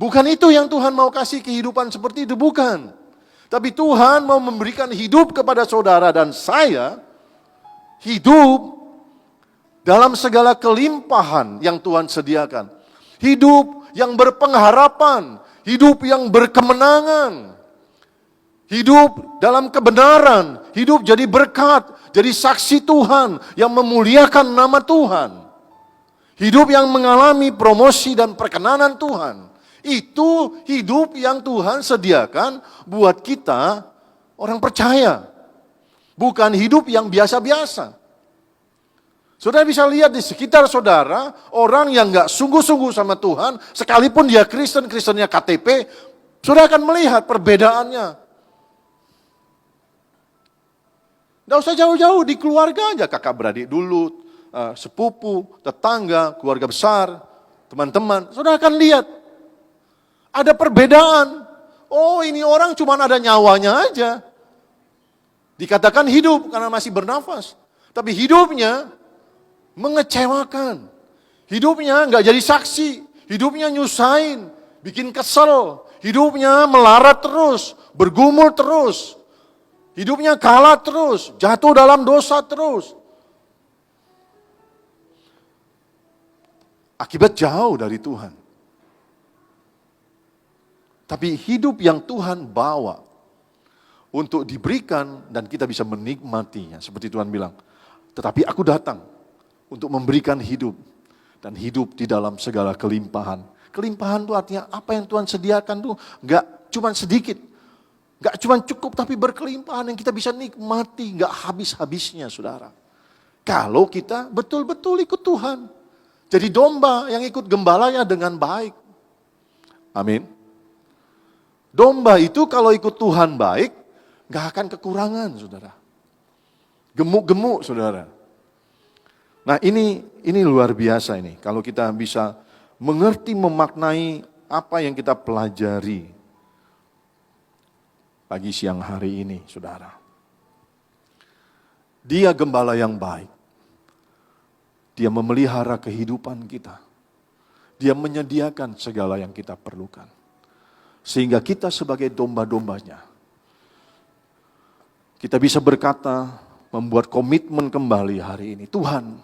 Bukan itu yang Tuhan mau kasih kehidupan seperti itu, bukan. Tapi Tuhan mau memberikan hidup kepada saudara dan saya, hidup dalam segala kelimpahan yang Tuhan sediakan. Hidup yang berpengharapan, hidup yang berkemenangan, hidup dalam kebenaran, hidup jadi berkat, jadi saksi Tuhan yang memuliakan nama Tuhan. Hidup yang mengalami promosi dan perkenanan Tuhan. Itu hidup yang Tuhan sediakan buat kita orang percaya. Bukan hidup yang biasa-biasa. Saudara bisa lihat di sekitar saudara, orang yang gak sungguh-sungguh sama Tuhan, sekalipun dia Kristen, Kristennya KTP, saudara akan melihat perbedaannya. Gak usah jauh-jauh, di keluarga aja, kakak beradik dulu, sepupu, tetangga, keluarga besar, teman-teman. Saudara akan lihat, ada perbedaan. Oh, ini orang cuma ada nyawanya aja. Dikatakan hidup karena masih bernafas. Tapi hidupnya mengecewakan. Hidupnya nggak jadi saksi. Hidupnya nyusahin, bikin kesel. Hidupnya melarat terus, bergumul terus. Hidupnya kalah terus, jatuh dalam dosa terus. Akibat jauh dari Tuhan. Tapi hidup yang Tuhan bawa untuk diberikan dan kita bisa menikmatinya. Seperti Tuhan bilang, tetapi aku datang untuk memberikan hidup. Dan hidup di dalam segala kelimpahan. Kelimpahan itu artinya apa yang Tuhan sediakan itu gak cuma sedikit. Gak cuma cukup tapi berkelimpahan yang kita bisa nikmati. Gak habis-habisnya saudara. Kalau kita betul-betul ikut Tuhan. Jadi domba yang ikut gembalanya dengan baik. Amin. Domba itu kalau ikut Tuhan baik, gak akan kekurangan saudara. Gemuk-gemuk saudara. Nah ini luar biasa ini. Kalau kita bisa mengerti, memaknai apa yang kita pelajari pagi siang hari ini saudara. Dia gembala yang baik. Dia memelihara kehidupan kita. Dia menyediakan segala yang kita perlukan. Sehingga kita sebagai domba-dombanya, kita bisa berkata, membuat komitmen kembali hari ini. Tuhan,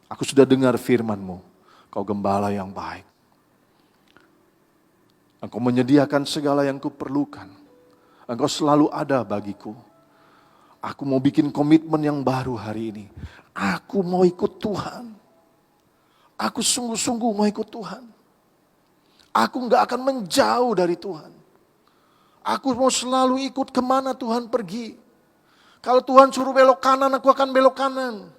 aku sudah dengar firman-Mu, Kau gembala yang baik. Engkau menyediakan segala yang kuperlukan. Engkau selalu ada bagiku. Aku mau bikin komitmen yang baru hari ini. Aku mau ikut Tuhan. Aku sungguh-sungguh mau ikut Tuhan. Aku gak akan menjauh dari Tuhan. Aku mau selalu ikut kemana Tuhan pergi. Kalau Tuhan suruh belok kanan, aku akan belok kanan.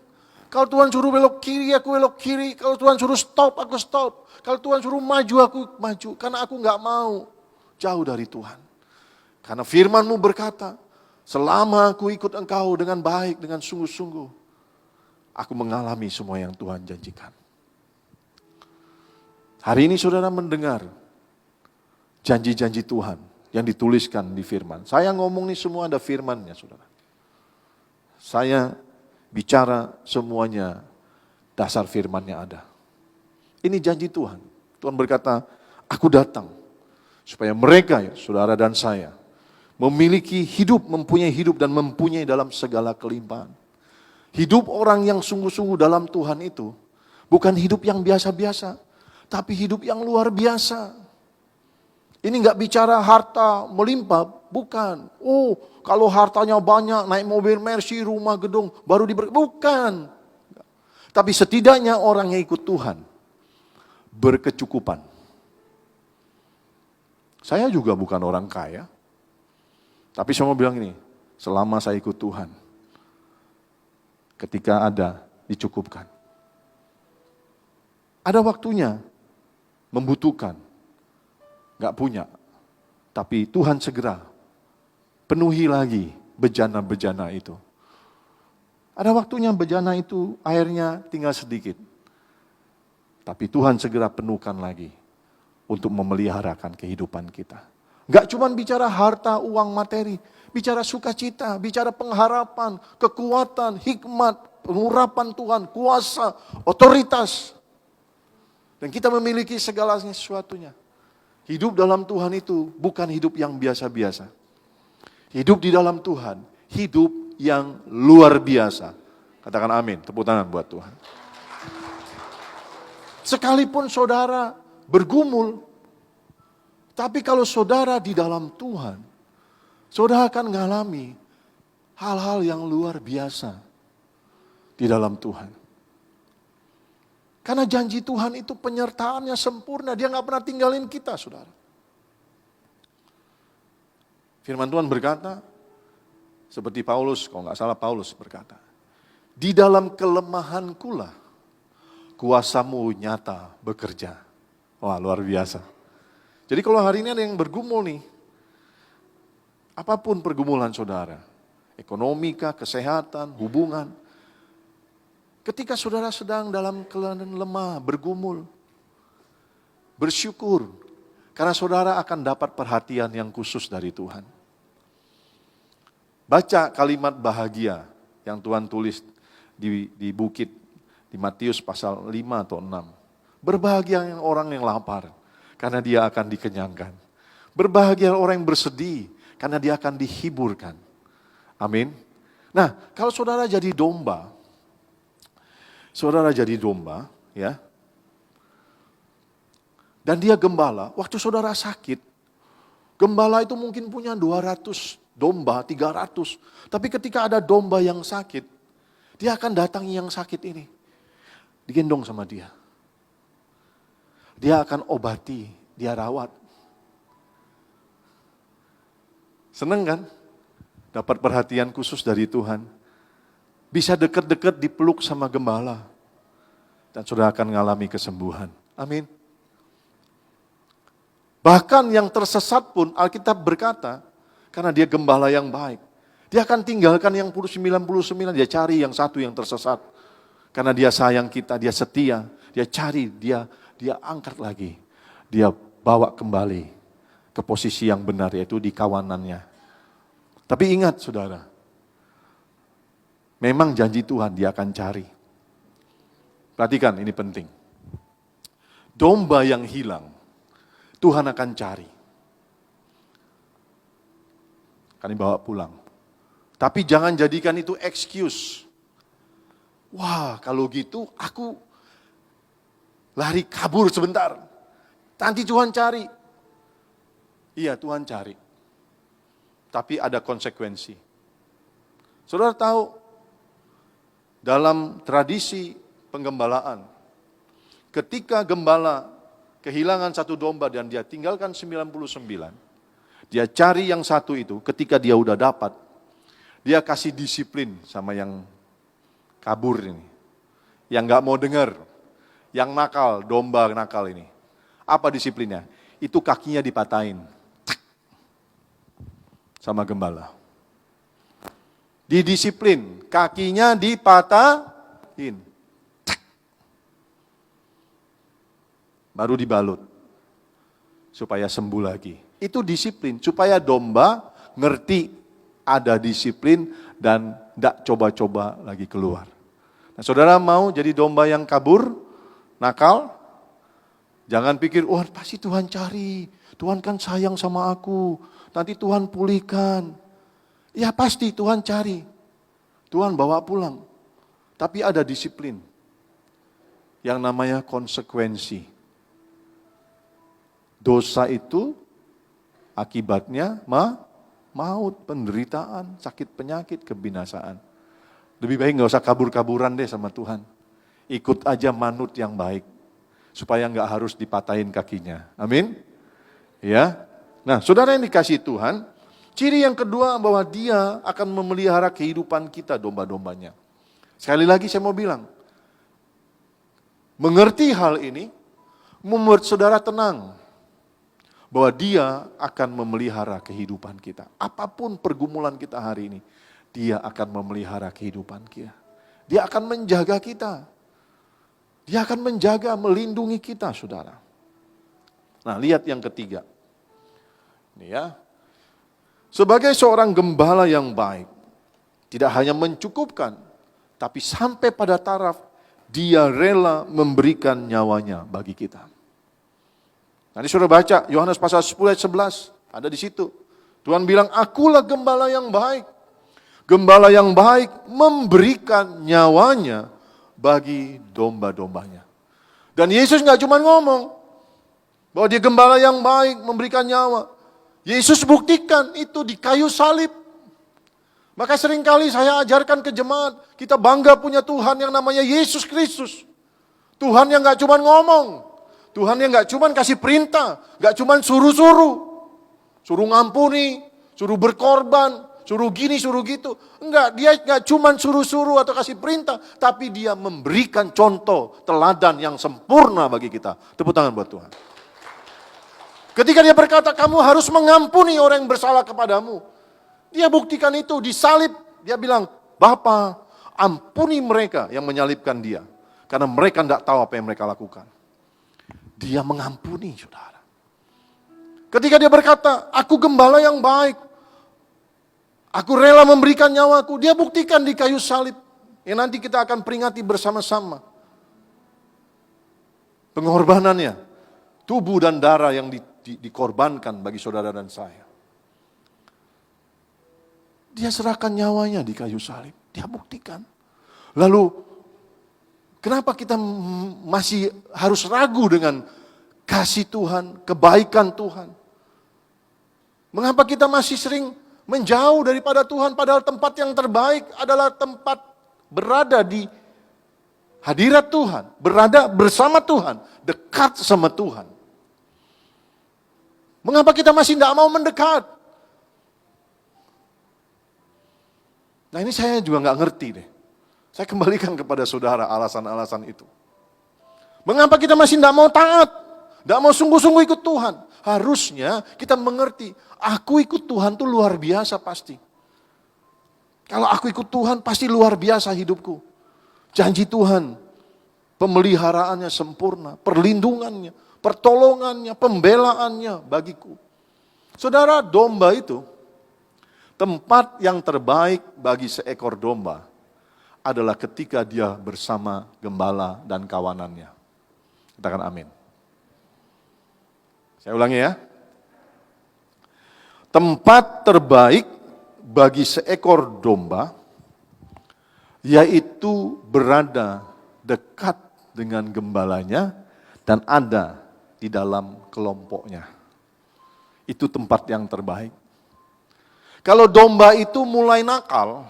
Kalau Tuhan suruh belok kiri, aku belok kiri. Kalau Tuhan suruh stop, aku stop. Kalau Tuhan suruh maju, aku maju. Karena aku gak mau jauh dari Tuhan. Karena firman-Mu berkata, selama aku ikut Engkau dengan baik, dengan sungguh-sungguh, aku mengalami semua yang Tuhan janjikan. Hari ini saudara mendengar janji-janji Tuhan yang dituliskan di firman. Saya ngomong nih semua ada firmannya saudara. Saya bicara semuanya dasar firmannya ada. Ini janji Tuhan. Tuhan berkata, aku datang supaya mereka ya saudara dan saya memiliki hidup, mempunyai hidup dan mempunyai dalam segala kelimpahan. Hidup orang yang sungguh-sungguh dalam Tuhan itu bukan hidup yang biasa-biasa. Tapi hidup yang luar biasa. Ini gak bicara harta melimpah, bukan. Oh, kalau hartanya banyak, naik mobil Mercy, rumah gedung, baru bukan. Tapi setidaknya orang yang ikut Tuhan, berkecukupan. Saya juga bukan orang kaya. Tapi saya mau bilang ini, selama saya ikut Tuhan, ketika ada, dicukupkan. Ada waktunya, membutuhkan, gak punya, tapi Tuhan segera penuhi lagi bejana-bejana itu. Ada waktunya bejana itu airnya tinggal sedikit, tapi Tuhan segera penuhkan lagi untuk memeliharakan kehidupan kita. Gak cuma bicara harta, uang, materi, bicara sukacita, bicara pengharapan, kekuatan, hikmat, pengurapan Tuhan, kuasa, otoritas. Dan kita memiliki segala sesuatunya. Hidup dalam Tuhan itu bukan hidup yang biasa-biasa. Hidup di dalam Tuhan, hidup yang luar biasa. Katakan amin, tepuk tangan buat Tuhan. Sekalipun saudara bergumul, tapi kalau saudara di dalam Tuhan, saudara akan mengalami hal-hal yang luar biasa di dalam Tuhan. Karena janji Tuhan itu penyertaannya sempurna. Dia gak pernah tinggalin kita, saudara. Firman Tuhan berkata, seperti Paulus, kalau gak salah Paulus berkata, di dalam kelemahankulah kuasamu nyata bekerja. Wah, luar biasa. Jadi kalau hari ini ada yang bergumul nih, apapun pergumulan saudara, ekonomi kah, kesehatan, hubungan, ketika saudara sedang dalam keadaan lemah, bergumul, bersyukur, karena saudara akan dapat perhatian yang khusus dari Tuhan. Baca kalimat bahagia yang Tuhan tulis di bukit, di Matius pasal 5 atau 6. Berbahagia orang yang lapar, karena dia akan dikenyangkan. Berbahagia orang yang bersedih, karena dia akan dihiburkan. Amin. Nah, kalau saudara jadi domba, ya, dan dia gembala, waktu saudara sakit, gembala itu mungkin punya 200 domba, 300. Tapi ketika ada domba yang sakit, dia akan datangi yang sakit ini. Digendong sama dia. Dia akan obati, dia rawat. Seneng kan? Dapat perhatian khusus dari Tuhan. Bisa dekat-dekat dipeluk sama gembala. Dan saudara akan mengalami kesembuhan. Amin. Bahkan yang tersesat pun Alkitab berkata, karena dia gembala yang baik, dia akan tinggalkan yang 99, dia cari yang satu yang tersesat. Karena dia sayang kita, dia setia, dia cari, dia angkat lagi. Dia bawa kembali ke posisi yang benar, yaitu di kawanannya. Tapi ingat saudara, memang janji Tuhan dia akan cari. Perhatikan, ini penting. Domba yang hilang, Tuhan akan cari. Akan dibawa pulang. Tapi jangan jadikan itu excuse. Wah, kalau gitu aku lari kabur sebentar. Nanti Tuhan cari. Iya, Tuhan cari. Tapi ada konsekuensi. Saudara tahu, dalam tradisi penggembalaan, ketika gembala kehilangan satu domba dan dia tinggalkan 99, dia cari yang satu itu, ketika dia udah dapat, dia kasih disiplin sama yang kabur ini. Yang gak mau dengar, yang nakal, domba nakal ini. Apa disiplinnya? Itu kakinya dipatahin. Sama gembala. Didisiplin, kakinya dipatahin. Baru dibalut. Supaya sembuh lagi. Itu disiplin, supaya domba ngerti ada disiplin dan tidak coba-coba lagi keluar. Nah, saudara mau jadi domba yang kabur, nakal? Jangan pikir, wah pasti Tuhan cari. Tuhan kan sayang sama aku. Nanti Tuhan pulihkan. Ya pasti Tuhan cari. Tuhan bawa pulang. Tapi ada disiplin. Yang namanya konsekuensi. Dosa itu akibatnya maut, penderitaan, sakit penyakit, kebinasaan. Lebih baik gak usah kabur-kaburan deh sama Tuhan. Ikut aja manut yang baik. Supaya gak harus dipatahin kakinya. Amin? Ya. Nah, saudara yang dikasih Tuhan, ciri yang kedua bahwa dia akan memelihara kehidupan kita, domba-dombanya. Sekali lagi saya mau bilang, mengerti hal ini, membuat saudara tenang. Bahwa dia akan memelihara kehidupan kita. Apapun pergumulan kita hari ini, dia akan memelihara kehidupan kita. Dia akan menjaga kita. Dia akan menjaga, melindungi kita, saudara. Nah, lihat yang ketiga. Ini ya. Sebagai seorang gembala yang baik, tidak hanya mencukupkan, tapi sampai pada taraf dia rela memberikan nyawanya bagi kita. Nanti sudah baca Yohanes pasal 10 ayat 11, ada di situ. Tuhan bilang, akulah gembala yang baik. Gembala yang baik memberikan nyawanya bagi domba-dombanya. Dan Yesus gak cuma ngomong bahwa dia gembala yang baik memberikan nyawa. Yesus buktikan itu di kayu salib. Maka seringkali saya ajarkan ke jemaat, kita bangga punya Tuhan yang namanya Yesus Kristus. Tuhan yang gak cuman ngomong. Tuhan yang gak cuman kasih perintah. Gak cuman suruh-suruh. Suruh ngampuni, suruh berkorban, suruh gini, suruh gitu. Enggak, dia gak cuman suruh-suruh atau kasih perintah. Tapi dia memberikan contoh, teladan yang sempurna bagi kita. Tepuk tangan buat Tuhan. Ketika dia berkata, kamu harus mengampuni orang yang bersalah kepadamu. Dia buktikan itu, disalib. Dia bilang, Bapa, ampuni mereka yang menyalibkan dia. Karena mereka tidak tahu apa yang mereka lakukan. Dia mengampuni, saudara. Ketika dia berkata, aku gembala yang baik. Aku rela memberikan nyawaku. Dia buktikan di kayu salib. Yang nanti kita akan peringati bersama-sama. Pengorbanannya. Tubuh dan darah yang dikorbankan bagi saudara dan saya. Dia serahkan nyawanya di kayu salib. Dia buktikan. Lalu, kenapa kita masih harus ragu dengan kasih Tuhan, kebaikan Tuhan? Mengapa kita masih sering menjauh daripada Tuhan, padahal tempat yang terbaik adalah tempat berada di hadirat Tuhan, berada bersama Tuhan, dekat sama Tuhan. Mengapa kita masih tidak mau mendekat? Nah ini saya juga nggak ngerti deh. Saya kembalikan kepada saudara alasan-alasan itu. Mengapa kita masih tidak mau taat? Tidak mau sungguh-sungguh ikut Tuhan? Harusnya kita mengerti, aku ikut Tuhan itu luar biasa pasti. Kalau aku ikut Tuhan pasti luar biasa hidupku. Janji Tuhan, pemeliharaannya sempurna, perlindungannya, pertolongannya, pembelaannya bagiku. Saudara, domba itu tempat yang terbaik bagi seekor domba adalah ketika dia bersama gembala dan kawanannya. Katakan amin. Saya ulangi ya. Tempat terbaik bagi seekor domba yaitu berada dekat dengan gembalanya dan ada di dalam kelompoknya. Itu tempat yang terbaik. Kalau domba itu mulai nakal,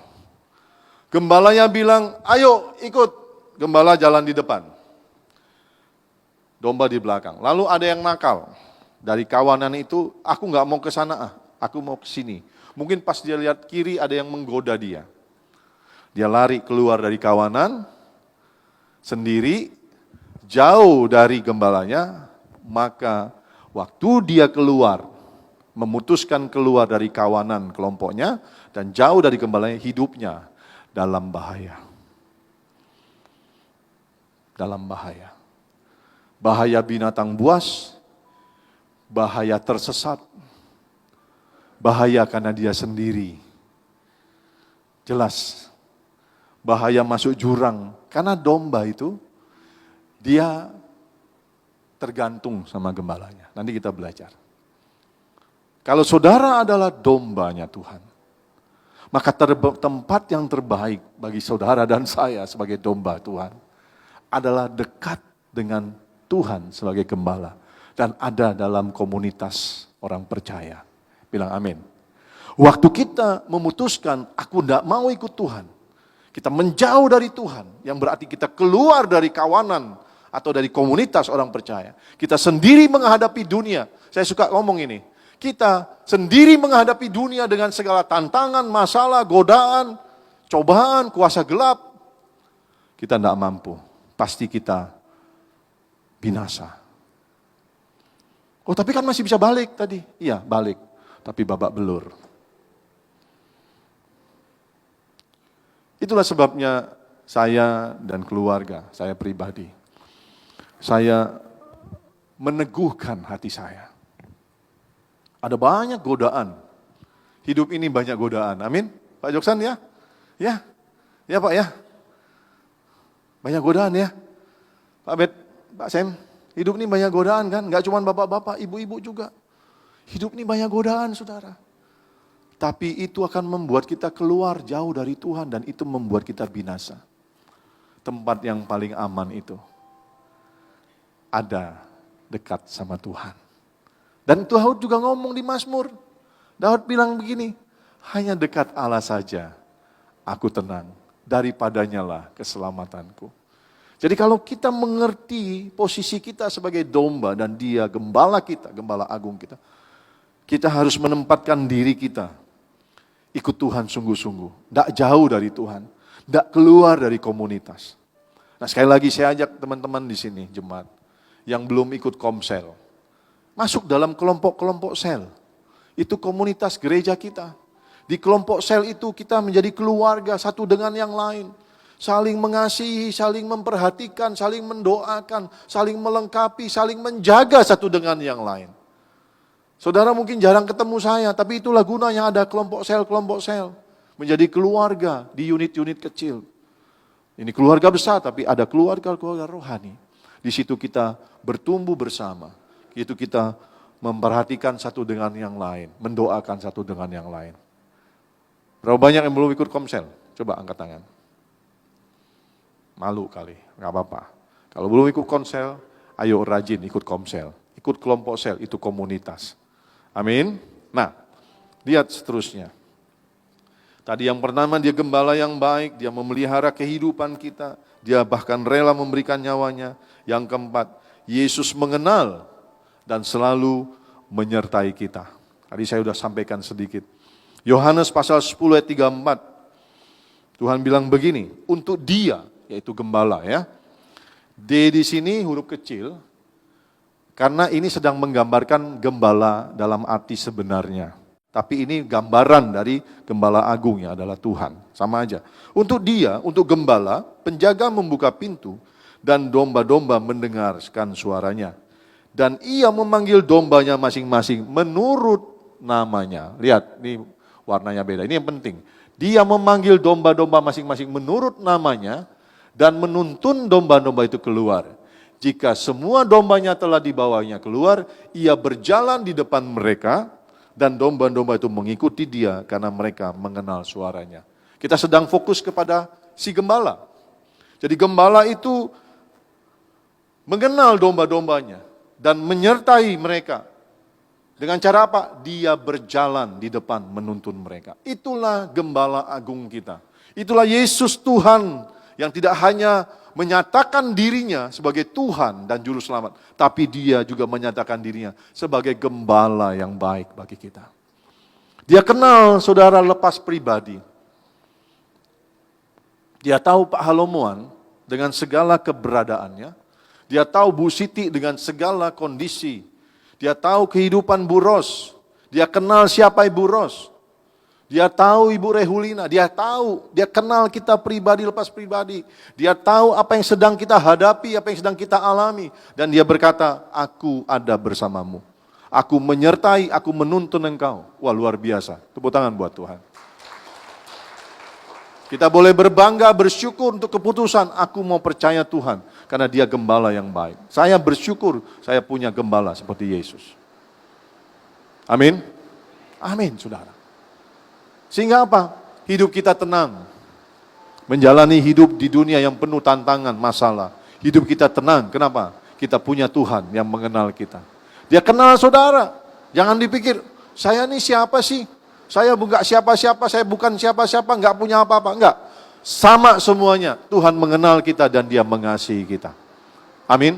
gembalanya bilang, ayo ikut, gembala jalan di depan. Domba di belakang. Lalu ada yang nakal. Dari kawanan itu, aku nggak mau ke sana, aku mau ke sini. Mungkin pas dia lihat kiri ada yang menggoda dia. Dia lari keluar dari kawanan, sendiri, jauh dari gembalanya, maka waktu dia keluar, memutuskan keluar dari kawanan kelompoknya, dan jauh dari gembalanya, hidupnya dalam bahaya. Dalam bahaya. Bahaya binatang buas, bahaya tersesat, bahaya karena dia sendiri. Jelas, bahaya masuk jurang. Karena domba itu, dia tergantung sama gembalanya. Nanti kita belajar. Kalau saudara adalah dombanya Tuhan, maka tempat yang terbaik bagi saudara dan saya sebagai domba Tuhan adalah dekat dengan Tuhan sebagai gembala. Dan ada dalam komunitas orang percaya. Bilang amin. Waktu kita memutuskan, aku tidak mau ikut Tuhan. Kita menjauh dari Tuhan. Yang berarti kita keluar dari kawanan atau dari komunitas orang percaya. Kita sendiri menghadapi dunia. Saya suka ngomong ini. Kita sendiri menghadapi dunia dengan segala tantangan, masalah, godaan, cobaan, kuasa gelap. Kita tidak mampu. Pasti kita binasa. Oh tapi kan masih bisa balik tadi. Iya balik, tapi babak belur. Itulah sebabnya saya dan keluarga, saya pribadi, saya meneguhkan hati saya. Ada banyak godaan. Hidup ini banyak godaan. Amin. Pak Joksan ya? Ya. Ya Pak ya. Banyak godaan ya. Pak Bet, Pak Sem. Hidup ini banyak godaan kan, gak cuma bapak-bapak, ibu-ibu juga. Hidup ini banyak godaan saudara. Tapi itu akan membuat kita keluar jauh dari Tuhan dan itu membuat kita binasa. Tempat yang paling aman itu ada dekat sama Tuhan. Dan Daud juga ngomong di Mazmur. Daud bilang begini, hanya dekat Allah saja aku tenang, daripadanya lah keselamatanku. Jadi kalau kita mengerti posisi kita sebagai domba dan dia gembala kita, gembala agung kita, kita harus menempatkan diri kita ikut Tuhan sungguh-sungguh. Tidak jauh dari Tuhan, tidak keluar dari komunitas. Nah sekali lagi saya ajak teman-teman di sini, jemaat, yang belum ikut komsel, masuk dalam kelompok-kelompok sel. Itu komunitas gereja kita. Di kelompok sel itu kita menjadi keluarga satu dengan yang lain. Saling mengasihi, saling memperhatikan, saling mendoakan, saling melengkapi, saling menjaga satu dengan yang lain. Saudara mungkin jarang ketemu saya, tapi itulah gunanya ada kelompok sel. Menjadi keluarga di unit-unit kecil. Ini keluarga besar, tapi ada keluarga-keluarga rohani. Di situ kita bertumbuh bersama. Itu kita memperhatikan satu dengan yang lain, mendoakan satu dengan yang lain. Berapa banyak yang belum ikut komsel? Coba angkat tangan. Malu kali, nggak apa-apa. Kalau belum ikut komsel, ayo rajin ikut komsel. Ikut kelompok sel, itu komunitas. Amin. Nah, lihat seterusnya. Tadi yang pertama dia gembala yang baik, dia memelihara kehidupan kita, dia bahkan rela memberikan nyawanya. Yang keempat, Yesus mengenal dan selalu menyertai kita. Tadi saya sudah sampaikan sedikit. Yohanes pasal 10 ayat 34, Tuhan bilang begini, untuk dia, yaitu gembala ya. D di sini huruf kecil, karena ini sedang menggambarkan gembala dalam arti sebenarnya. Tapi ini gambaran dari gembala agungnya adalah Tuhan. Sama aja. Untuk dia, untuk gembala, penjaga membuka pintu dan domba-domba mendengarkan suaranya. Dan ia memanggil dombanya masing-masing menurut namanya. Lihat, ini warnanya beda. Ini yang penting. Dia memanggil domba-domba masing-masing menurut namanya dan menuntun domba-domba itu keluar. Jika semua dombanya telah dibawanya keluar, ia berjalan di depan mereka dan domba-domba itu mengikuti dia karena mereka mengenal suaranya. Kita sedang fokus kepada si gembala. Jadi gembala itu mengenal domba-dombanya dan menyertai mereka. Dengan cara apa? Dia berjalan di depan menuntun mereka. Itulah gembala agung kita. Itulah Yesus Tuhan yang tidak hanya menyatakan dirinya sebagai Tuhan dan Juru Selamat, tapi dia juga menyatakan dirinya sebagai gembala yang baik bagi kita. Dia kenal saudara lepas pribadi. Dia tahu Pak Halomuan dengan segala keberadaannya. Dia tahu Bu Siti dengan segala kondisi. Dia tahu kehidupan Bu Ros. Dia kenal siapa Ibu Ros. Dia tahu Ibu Rehulina, dia tahu, dia kenal kita pribadi lepas pribadi. Dia tahu apa yang sedang kita hadapi, apa yang sedang kita alami. Dan dia berkata, aku ada bersamamu. Aku menyertai, aku menuntun engkau. Wah luar biasa, tepuk tangan buat Tuhan. Kita boleh berbangga, bersyukur untuk keputusan, aku mau percaya Tuhan. Karena dia gembala yang baik. Saya bersyukur, saya punya gembala seperti Yesus. Amin? Amin, saudara. Sehingga apa? Hidup kita tenang. Menjalani hidup di dunia yang penuh tantangan, masalah. Hidup kita tenang. Kenapa? Kita punya Tuhan yang mengenal kita. Dia kenal saudara. Jangan dipikir, saya ini siapa sih? Saya bukan siapa-siapa, saya bukan siapa-siapa, enggak punya apa-apa. Enggak. Sama semuanya. Tuhan mengenal kita dan dia mengasihi kita. Amin.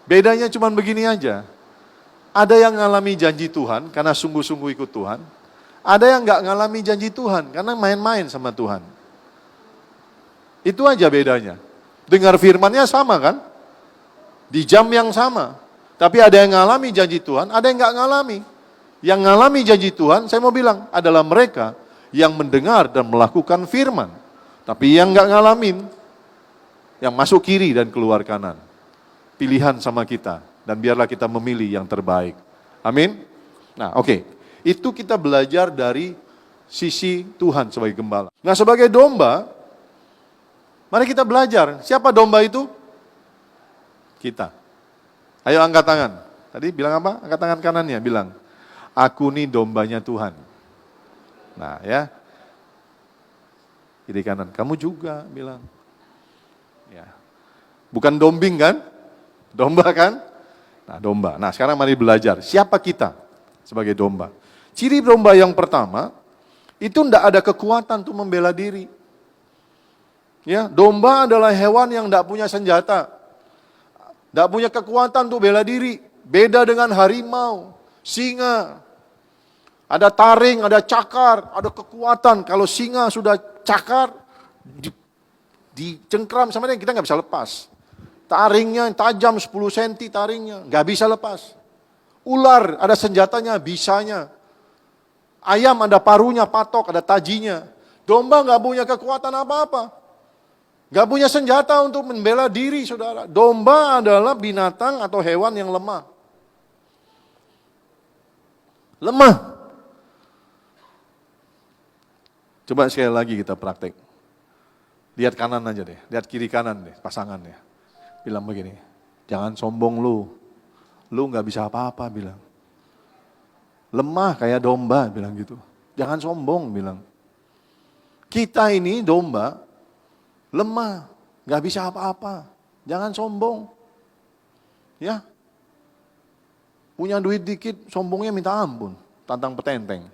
Bedanya cuma begini aja. Ada yang ngalami janji Tuhan karena sungguh-sungguh ikut Tuhan. Ada yang nggak ngalami janji Tuhan karena main-main sama Tuhan. Itu aja bedanya. Dengar firman-Nya sama kan? Di jam yang sama. Tapi ada yang ngalami janji Tuhan, ada yang nggak ngalami. Yang ngalami janji Tuhan, saya mau bilang, adalah mereka yang mendengar dan melakukan firman. Tapi yang nggak ngalamin, yang masuk kiri dan keluar kanan. Pilihan sama kita. Dan biarlah kita memilih yang terbaik. Amin? Nah, oke. Itu kita belajar dari sisi Tuhan sebagai gembala. Nah, sebagai domba, mari kita belajar. Siapa domba itu? Kita. Ayo angkat tangan. Tadi bilang apa? Angkat tangan kanannya. Bilang, aku nih dombanya Tuhan. Nah, ya. Kiri kanan. Kamu juga bilang. Ya. Bukan dombing kan? Domba kan? Nah, domba. Nah, sekarang mari belajar. Siapa kita sebagai domba? Ciri domba yang pertama, itu tidak ada kekuatan untuk membela diri. Ya, domba adalah hewan yang tidak punya senjata. Tidak punya kekuatan untuk bela diri. Beda dengan harimau, singa. Ada taring, ada cakar, ada kekuatan. Kalau singa sudah cakar, dicengkram sama dia, kita nggak bisa lepas. Taringnya tajam 10 cm taringnya, nggak bisa lepas. Ular ada senjatanya, bisanya. Ayam ada parunya, patok, ada tajinya. Domba nggak punya kekuatan apa-apa. Nggak punya senjata untuk membela diri, saudara. Domba adalah binatang atau hewan yang lemah. Lemah. Coba sekali lagi kita praktek. Lihat kanan aja deh, lihat kiri kanan deh, pasangannya. Bilang begini, jangan sombong lu nggak bisa apa-apa bilang. Lemah kayak domba bilang gitu. Jangan sombong bilang. Kita ini domba, lemah, nggak bisa apa-apa. Jangan sombong. Ya, punya duit dikit, sombongnya minta ampun, tantang petenteng.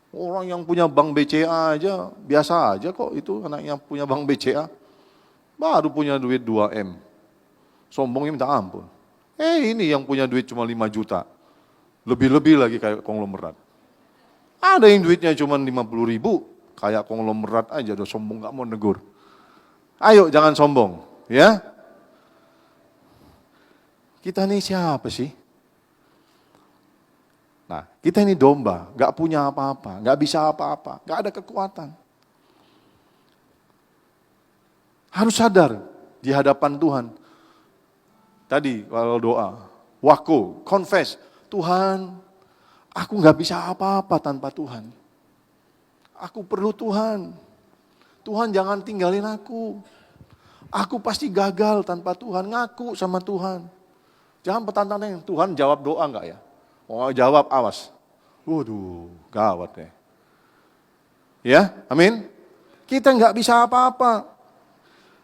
Orang yang punya bank BCA aja, biasa aja kok itu anak yang punya bank BCA. Baru punya duit 2M. Sombongnya minta ampun. Ini yang punya duit cuma 5 juta. Lebih-lebih lagi kayak konglomerat. Ada yang duitnya cuma 50 ribu, kayak konglomerat aja, udah sombong gak mau negur. Ayo jangan sombong, ya. Kita ini siapa sih? Nah, kita ini domba, gak punya apa-apa, gak bisa apa-apa, gak ada kekuatan. Harus sadar di hadapan Tuhan. Tadi kalau doa, wako, confess, Tuhan, aku gak bisa apa-apa tanpa Tuhan. Aku perlu Tuhan. Tuhan jangan tinggalin aku. Aku pasti gagal tanpa Tuhan, ngaku sama Tuhan. Jangan petantang Tuhan jawab doa gak ya? Oh jawab awas. Waduh, gawat deh. Ya, amin. Kita nggak bisa apa-apa.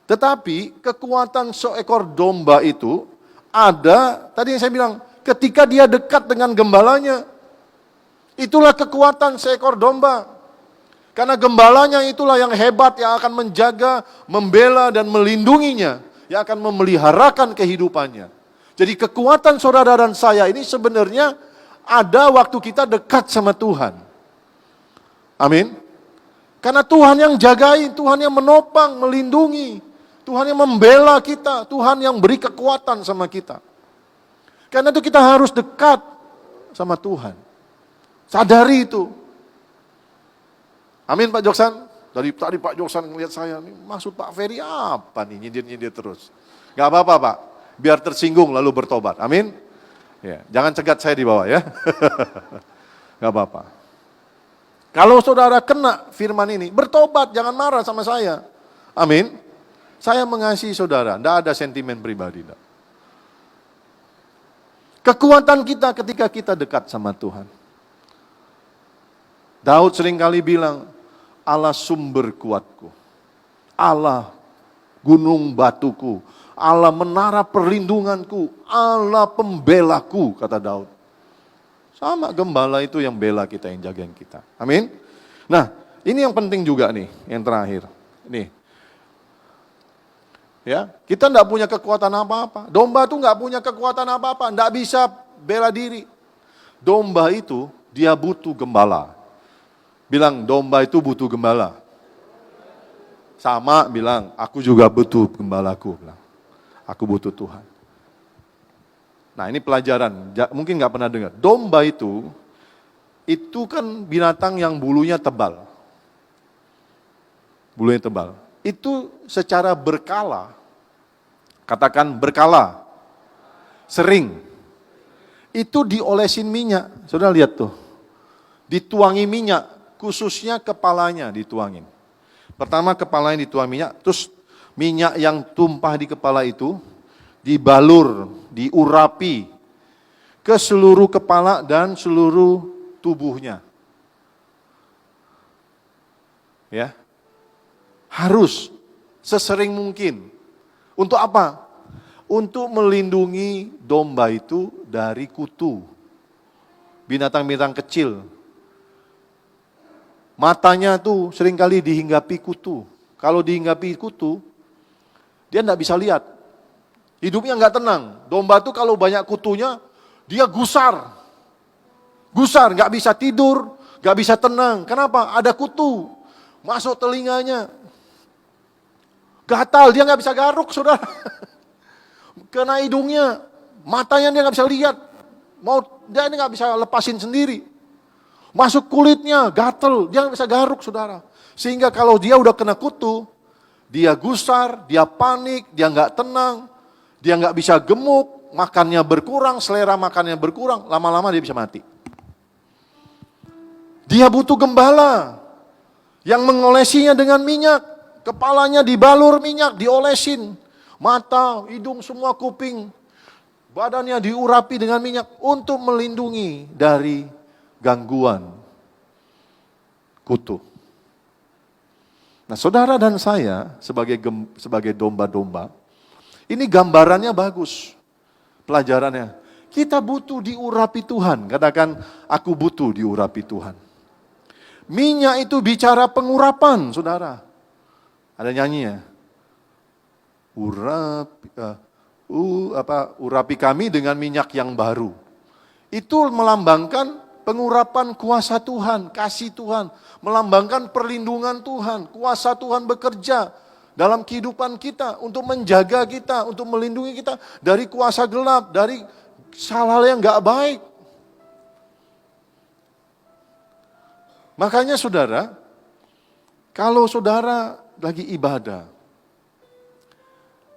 Tetapi kekuatan seekor domba itu ada, tadi yang saya bilang, ketika dia dekat dengan gembalanya, itulah kekuatan seekor domba. Karena gembalanya itulah yang hebat, yang akan menjaga, membela dan melindunginya, yang akan memeliharakan kehidupannya. Jadi kekuatan saudara dan saya ini sebenarnya ada waktu kita dekat sama Tuhan. Amin. Karena Tuhan yang jagain, Tuhan yang menopang, melindungi, Tuhan yang membela kita, Tuhan yang beri kekuatan sama kita. Karena itu kita harus dekat sama Tuhan. Sadari itu. Amin Pak Joksan. Dari tadi Pak Joksan ngeliat saya, nih, maksud Pak Ferry apa nih, nyindir-nyindir terus. Gak apa-apa Pak, biar tersinggung lalu bertobat. Amin. Ya, jangan cegat saya di bawah ya. Gak apa-apa. Kalau saudara kena firman ini, bertobat, jangan marah sama saya. Amin. Saya mengasihi saudara, tidak ada sentimen pribadi. Enggak. Kekuatan kita ketika kita dekat sama Tuhan. Daud seringkali bilang, Allah sumber kuatku, Allah gunung batuku, Allah menara perlindunganku, Allah pembelaku, kata Daud. Sama gembala itu yang bela kita, yang jagain kita. Amin. Nah, ini yang penting juga nih, yang terakhir. Nih. Ya, kita enggak punya kekuatan apa-apa. Domba itu enggak punya kekuatan apa-apa, enggak bisa bela diri. Domba itu dia butuh gembala. Bilang domba itu butuh gembala. Sama bilang, aku juga butuh gembalaku. Bilang. Aku butuh Tuhan. Nah ini pelajaran, mungkin nggak pernah dengar. Domba itu kan binatang yang bulunya tebal. Bulunya tebal. Itu secara berkala, katakan berkala, sering. Itu diolesin minyak, saudara lihat tuh. Dituangi minyak, khususnya kepalanya dituangin. Pertama kepalanya dituang minyak, terus minyak yang tumpah di kepala itu dibalur, diurapi ke seluruh kepala dan seluruh tubuhnya. Ya. Harus sesering mungkin. Untuk apa? Untuk melindungi domba itu dari kutu. Binatang-binatang kecil. Matanya tuh seringkali dihinggapi kutu. kalau dihinggapi kutu, dia tidak bisa lihat. Hidupnya nggak tenang. Domba itu kalau banyak kutunya, dia gusar. Gusar, nggak bisa tidur, nggak bisa tenang. Kenapa? Ada kutu masuk telinganya. Gatal, dia nggak bisa garuk, saudara. Kena hidungnya, matanya dia nggak bisa lihat. Dia ini nggak bisa lepasin sendiri. Masuk kulitnya, gatal, dia nggak bisa garuk, saudara. Sehingga kalau dia udah kena kutu, dia gusar, dia panik, dia nggak tenang, dia nggak bisa gemuk, makannya berkurang, selera makannya berkurang, lama-lama dia bisa mati. Dia butuh gembala yang mengolesinya dengan minyak, kepalanya dibalur minyak, diolesin, mata, hidung, semua kuping, badannya diurapi dengan minyak untuk melindungi dari gangguan kutu. Nah, saudara dan saya sebagai domba-domba, ini gambarannya bagus. Pelajarannya, kita butuh diurapi Tuhan. Katakan, aku butuh diurapi Tuhan. Minyak itu bicara pengurapan, saudara. Ada nyanyi ya? Urapi kami dengan minyak yang baru. Itu melambangkan pengurapan kuasa Tuhan, kasih Tuhan. Melambangkan perlindungan Tuhan, kuasa Tuhan bekerja dalam kehidupan kita untuk menjaga kita, untuk melindungi kita dari kuasa gelap, dari hal-hal yang gak baik. Makanya saudara, kalau saudara lagi ibadah,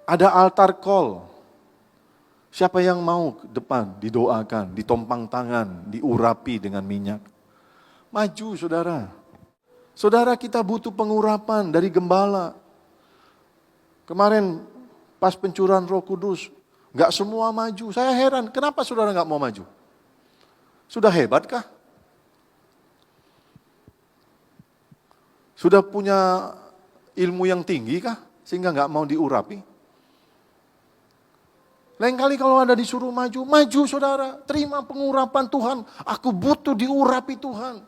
ada altar call, siapa yang mau ke depan didoakan, ditompang tangan, diurapi dengan minyak? Maju saudara. Saudara, kita butuh pengurapan dari gembala. Kemarin pas pencurahan Roh Kudus, gak semua maju. Saya heran, kenapa saudara gak mau maju? Sudah hebatkah? Sudah punya ilmu yang tinggi kah? Sehingga gak mau diurapi? Lain kali kalau Anda disuruh maju, maju saudara. Terima pengurapan Tuhan. Aku butuh diurapi Tuhan.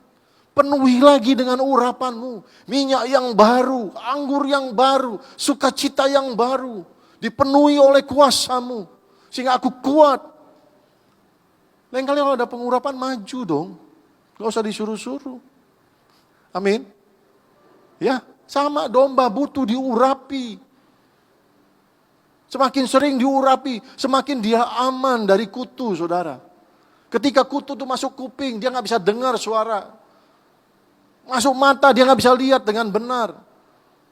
Penuhi lagi dengan urapanmu. Minyak yang baru, anggur yang baru, sukacita yang baru. Dipenuhi oleh kuasamu. Sehingga aku kuat. Lain kali kalau ada pengurapan, maju dong. Gak usah disuruh-suruh. Amin. Ya, sama domba butuh diurapi. Semakin sering diurapi, semakin dia aman dari kutu, saudara. Ketika kutu itu masuk kuping, dia gak bisa dengar suara. Masuk mata, dia gak bisa lihat dengan benar.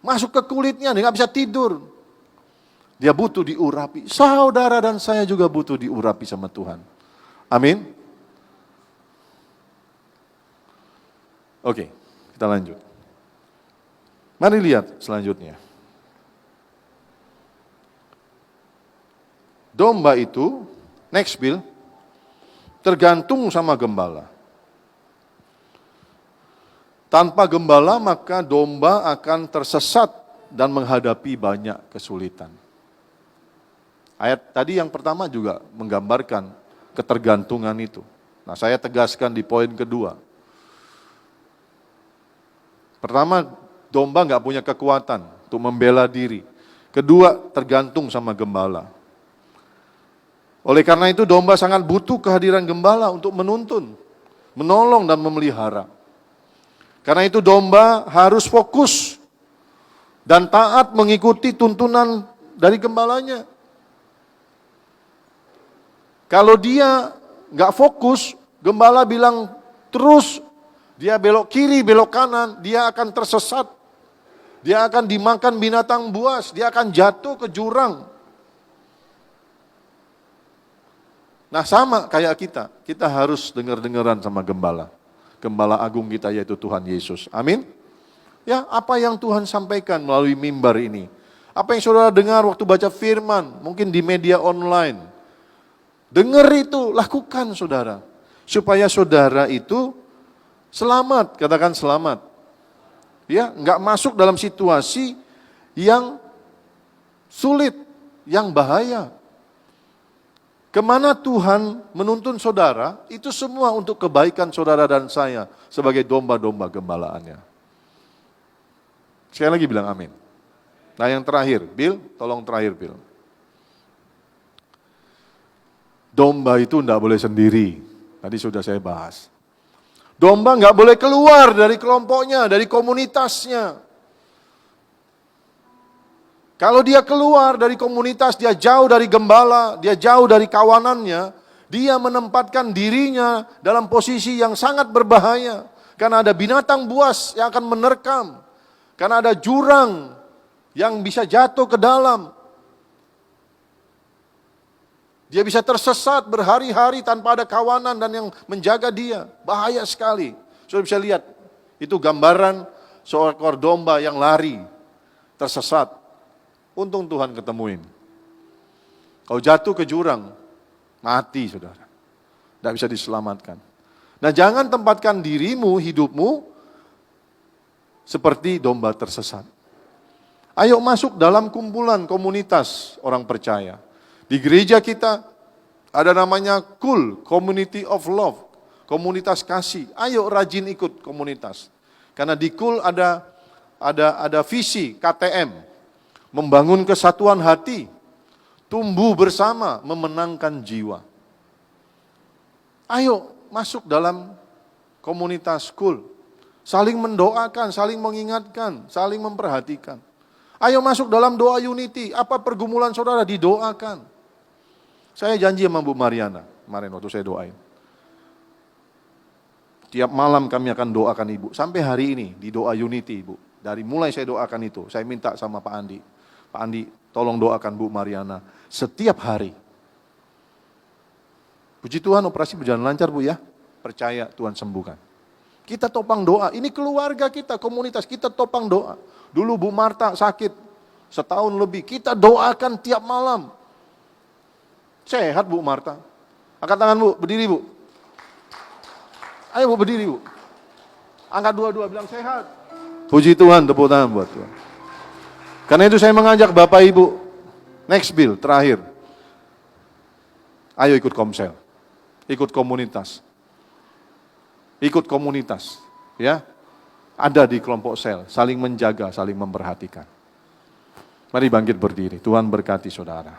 Masuk ke kulitnya, dia gak bisa tidur. Dia butuh diurapi. Saudara dan saya juga butuh diurapi sama Tuhan. Amin. Oke, kita lanjut. Mari lihat selanjutnya. Domba itu, next Bill, tergantung sama gembala. Tanpa gembala maka domba akan tersesat dan menghadapi banyak kesulitan. Ayat tadi yang pertama juga menggambarkan ketergantungan itu. Nah, saya tegaskan di poin kedua. Pertama, domba nggak punya kekuatan untuk membela diri. Kedua, tergantung sama gembala. Oleh karena itu domba sangat butuh kehadiran gembala untuk menuntun, menolong dan memelihara. Karena itu domba harus fokus dan taat mengikuti tuntunan dari gembalanya. Kalau dia nggak fokus, gembala bilang terus, dia belok kiri, belok kanan, dia akan tersesat. Dia akan dimakan binatang buas, dia akan jatuh ke jurang. Nah sama kayak kita harus dengar-dengaran sama gembala. Gembala agung kita yaitu Tuhan Yesus. Amin. Ya, apa yang Tuhan sampaikan melalui mimbar ini. Apa yang saudara dengar waktu baca firman, mungkin di media online. Dengar itu, lakukan saudara. Supaya saudara itu selamat, katakan selamat. Ya, enggak masuk dalam situasi yang sulit, yang bahaya. Kemana Tuhan menuntun saudara, itu semua untuk kebaikan saudara dan saya sebagai domba-domba gembalaannya. Sekali lagi bilang amin. Nah yang terakhir, Bill, tolong terakhir Bill. Domba itu enggak boleh sendiri, tadi sudah saya bahas. Domba enggak boleh keluar dari kelompoknya, dari komunitasnya. Kalau dia keluar dari komunitas, dia jauh dari gembala, dia jauh dari kawanannya, dia menempatkan dirinya dalam posisi yang sangat berbahaya. Karena ada binatang buas yang akan menerkam. Karena ada jurang yang bisa jatuh ke dalam. Dia bisa tersesat berhari-hari tanpa ada kawanan dan yang menjaga dia. Bahaya sekali. Saudara bisa lihat, itu gambaran seekor domba yang lari, tersesat. Untung Tuhan ketemuin. Kalau jatuh ke jurang, mati saudara. Tidak bisa diselamatkan. Nah jangan tempatkan dirimu, hidupmu, seperti domba tersesat. Ayo masuk dalam kumpulan komunitas orang percaya. Di gereja kita ada namanya KUL, Community of Love, komunitas kasih. Ayo rajin ikut komunitas. Karena di KUL ada visi KTM, membangun kesatuan hati, tumbuh bersama, memenangkan jiwa. Ayo masuk dalam komunitas KUL, saling mendoakan, saling mengingatkan, saling memperhatikan. Ayo masuk dalam doa unity, apa pergumulan saudara didoakan. Saya janji sama Bu Mariana, kemarin waktu saya doain. Tiap malam kami akan doakan Ibu, sampai hari ini di doa unity Ibu. Dari mulai saya doakan itu, saya minta sama Pak Andi. Pak Andi, tolong doakan Bu Mariana setiap hari. Puji Tuhan operasi berjalan lancar Bu ya. Percaya Tuhan sembuhkan. Kita topang doa, ini keluarga kita, komunitas, kita topang doa. Dulu Bu Marta sakit, setahun lebih, kita doakan tiap malam. Sehat Bu Marta. Angkat tangan Bu, berdiri Bu. Ayo Bu berdiri Bu. Angkat dua-dua, bilang sehat. Puji Tuhan, tepuk tangan buat Tuhan. Karena itu saya mengajak Bapak Ibu, next Bill, terakhir. Ayo ikut komsel, ikut komunitas. Ikut komunitas, ya. Ada di kelompok sel, saling menjaga, saling memperhatikan. Mari bangkit berdiri, Tuhan berkati saudara.